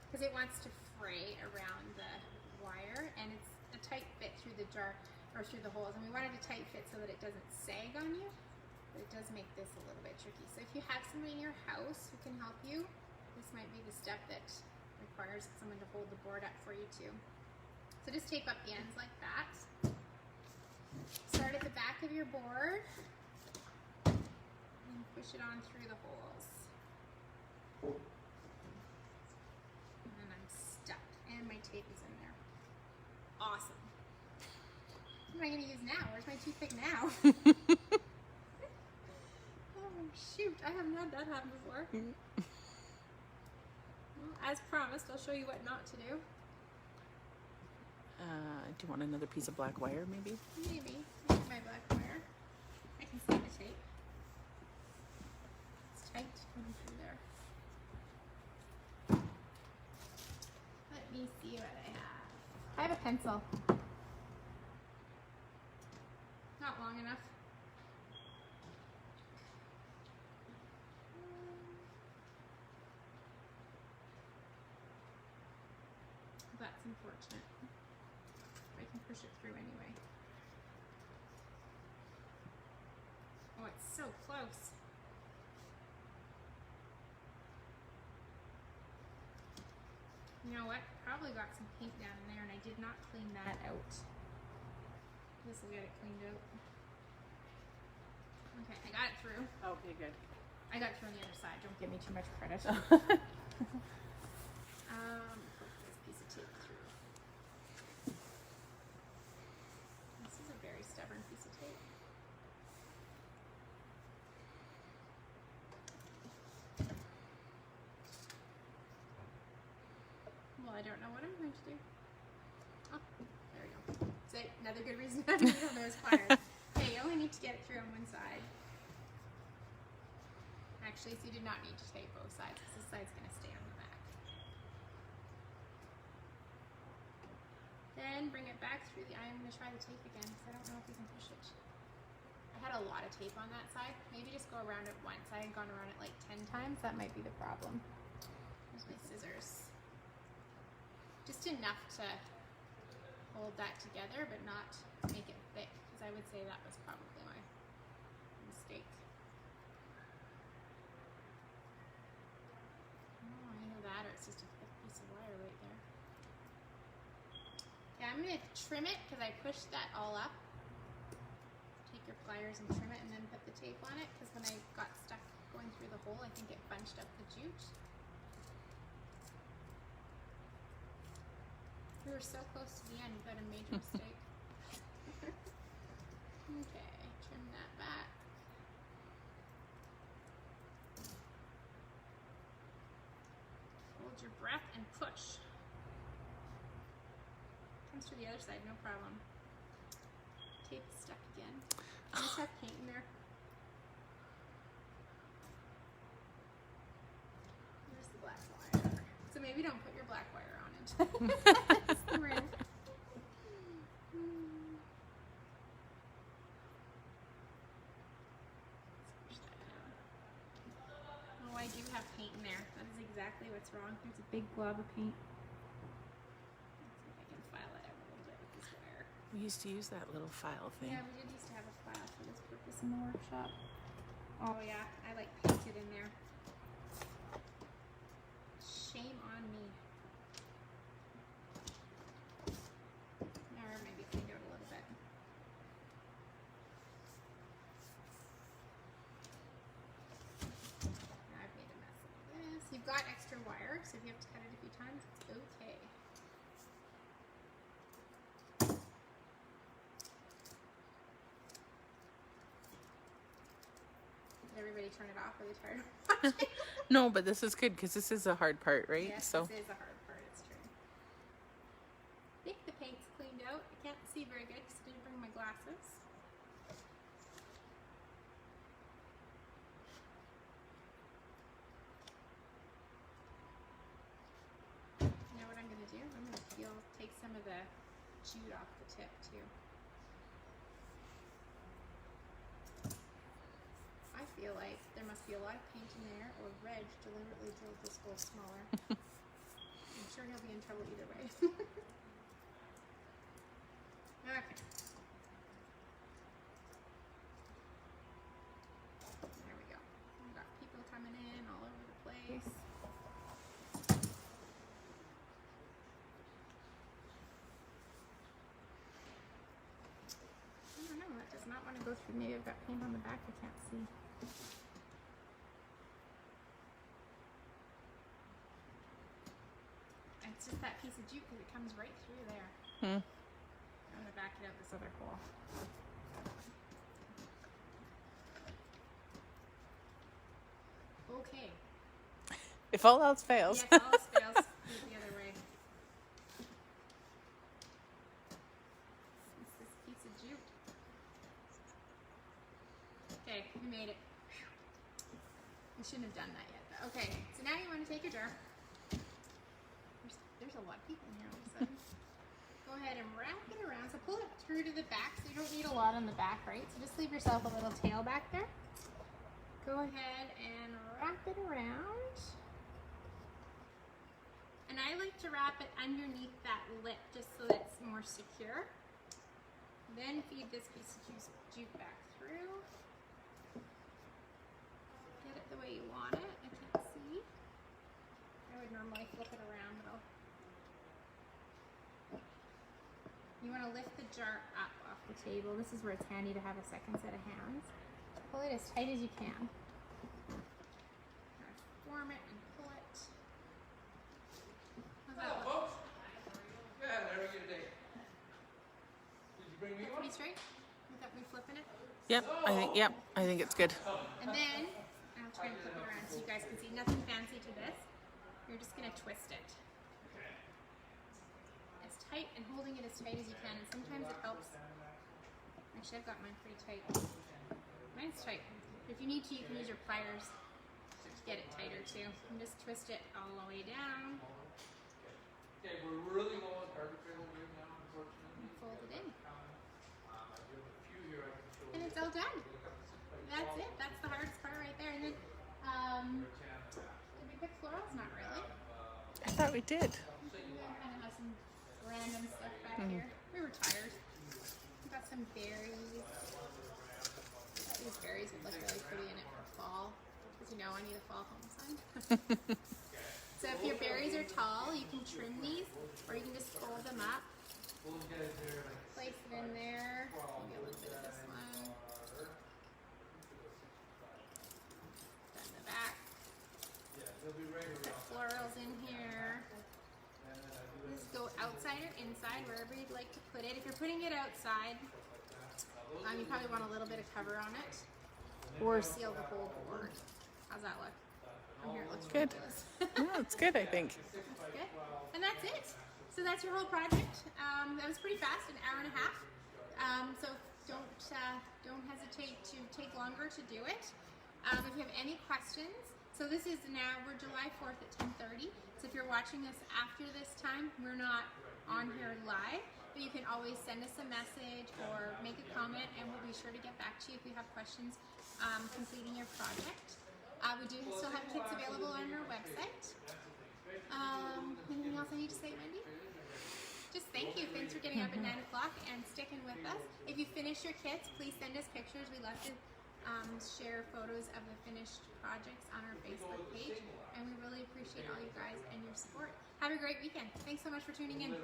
because it wants to fray around the wire, and it's a tight fit through the jar or through the holes, and we want it a tight fit so that it doesn't sag on you. But it does make this a little bit tricky. So if you have somebody in your house who can help you, this might be the step that requires someone to hold the board up for you too. So just tape up the ends like that. Start at the back of your board and push it on through the holes. And then I'm stuck and my tape is in there. Awesome. What am I going to use now? Where's my toothpick now? Oh shoot, I haven't had that happen before. Well, as promised, I'll show you what not to do. Do you want another piece of black wire, maybe? Maybe. Here's my black wire. I can see the tape. It's tight coming through there. Let me see what I have. I have a pencil. Not long enough. That's unfortunate. I can push it through anyway. Oh, it's so close. You know what? Probably got some paint down in there and I did not clean that out. This will get it cleaned out. Okay, I got it through. Okay, good. I got it through on the other side. Don't give me too much credit. Put this piece of tape through. This is a very stubborn piece of tape. Well, I don't know what I'm going to do. Oh, there we go. So another good reason to have those pliers. Okay, you only need to get it through on one side. Actually, so you do not need to tape both sides because this side's going to stay on the back. then bring it back through the, I'm gonna try the tape again, because I don't know if you can push it. I had a lot of tape on that side. Maybe just go around it once. I had gone around it like 10 times. That might be the problem. Here's my scissors. Just enough to hold that together, but not make it thick, because I would say that was probably my mistake. Oh, either that or it's just a thick piece of wire right there. Okay, I'm going to trim it because I pushed that all up. Take your pliers and trim it and then put the tape on it, because when I got stuck going through the hole, I think it bunched up the jute. We were so close to the end, we got a major mistake. Okay, trim that back. Hold your breath and push. Comes through the other side, no problem. Tape is stuck again. I just have paint in there. Where's the black wire? So maybe don't put your black wire on it. That's the rim. Oh, I do have paint in there. That is exactly what's wrong. There's a big glob of paint. Let's see if I can file it out a little bit with this wire. We used to use that little file thing. Yeah, we did used to have a file for this purpose in the workshop. Oh yeah, I like painted in there. Shame on me. Or maybe cleaned out a little bit. I've made a mess of this. You've got extra wire, so if you have to cut it a few times, it's okay. Did everybody turn it off? Are they tired of watching? No, but this is good because this is a hard part, right? Yes, So this is a hard part, it's true. I think the paint's cleaned out. I can't see very good because I didn't bring my glasses. Now what I'm going to do, I'm going to take some of the jute off the tip too. I feel like there must be a lot of paint in there, or Reg deliberately drilled this hole smaller. I'm sure he'll be in trouble either way. Okay. There we go. We've got people coming in all over the place. I don't know, that does not want to go through. Maybe I've got paint on the back I can't see. It's just that piece of jute because it comes right through there. I'm going to back it out this other hole. Okay. if all else fails. Yes, all else fails. Do it the other way. It's this piece of jute. Okay, we made it. We shouldn't have done that yet. But okay, so now you want to take your jar. There's a lot of people in here all of a sudden. Go ahead and wrap it around. So pull it through to the back, so you don't need a lot on the back, right? So just leave yourself a little tail back there. Go ahead and wrap it around. And I like to wrap it underneath that lip just so that it's more secure. Then feed this piece of jute back through. Get it the way you want it. I can't see. I would normally flip it around, but you want to lift the jar up off the table. This is where it's handy to have a second set of hands. Pull it as tight as you can. Form it and pull it. How's that look? Folks. Good. How are you today? Did you bring me one? Pretty straight without me flipping it. Yep, I think it's good. And then I'll try and flip it around so you guys can see. Nothing fancy to this. You're just gonna twist it. As tight and holding it as tight as you can, and sometimes it helps. Actually, I've got mine pretty tight. Mine's tight. If you need to, you can use your pliers to get it tighter too. And just twist it all the way down. Okay, we're really low on carpet fiddle right now, unfortunately. we did. We kind of have some random stuff back here. We were tired. We got some berries. These berries would look really pretty in it for fall. Because you know I need a fall home sign. So if your berries are tall, you can trim these, or you can just fold them up. Place it in there. Maybe a little bit of this one. Then the back. Put florals in here. Just go outside or inside, wherever you'd like to put it. If you're putting it outside, you probably want a little bit of cover on it, or seal the whole board. How's that look? From here it looks Good. ridiculous. No, it's good, I think. That's good. And that's it. So that's your whole project. That was pretty fast, an hour and a half. So don't hesitate to take longer to do it. If you have any questions, so this is now, we're July 4th at 10:30. So if you're watching this after this time, we're not on here live, but you can always send us a message or make a comment, and we'll be sure to get back to you if you have questions completing your project. We do still have kits available on our website. Anything else I need to say, Wendy? Just thank you. Thanks for getting up at 9 o'clock and sticking with us. If you finish your kits, please send us pictures. We love to share photos of the finished projects on our Facebook page, and we really appreciate all you guys and your support. Have a great weekend. Thanks so much for tuning in.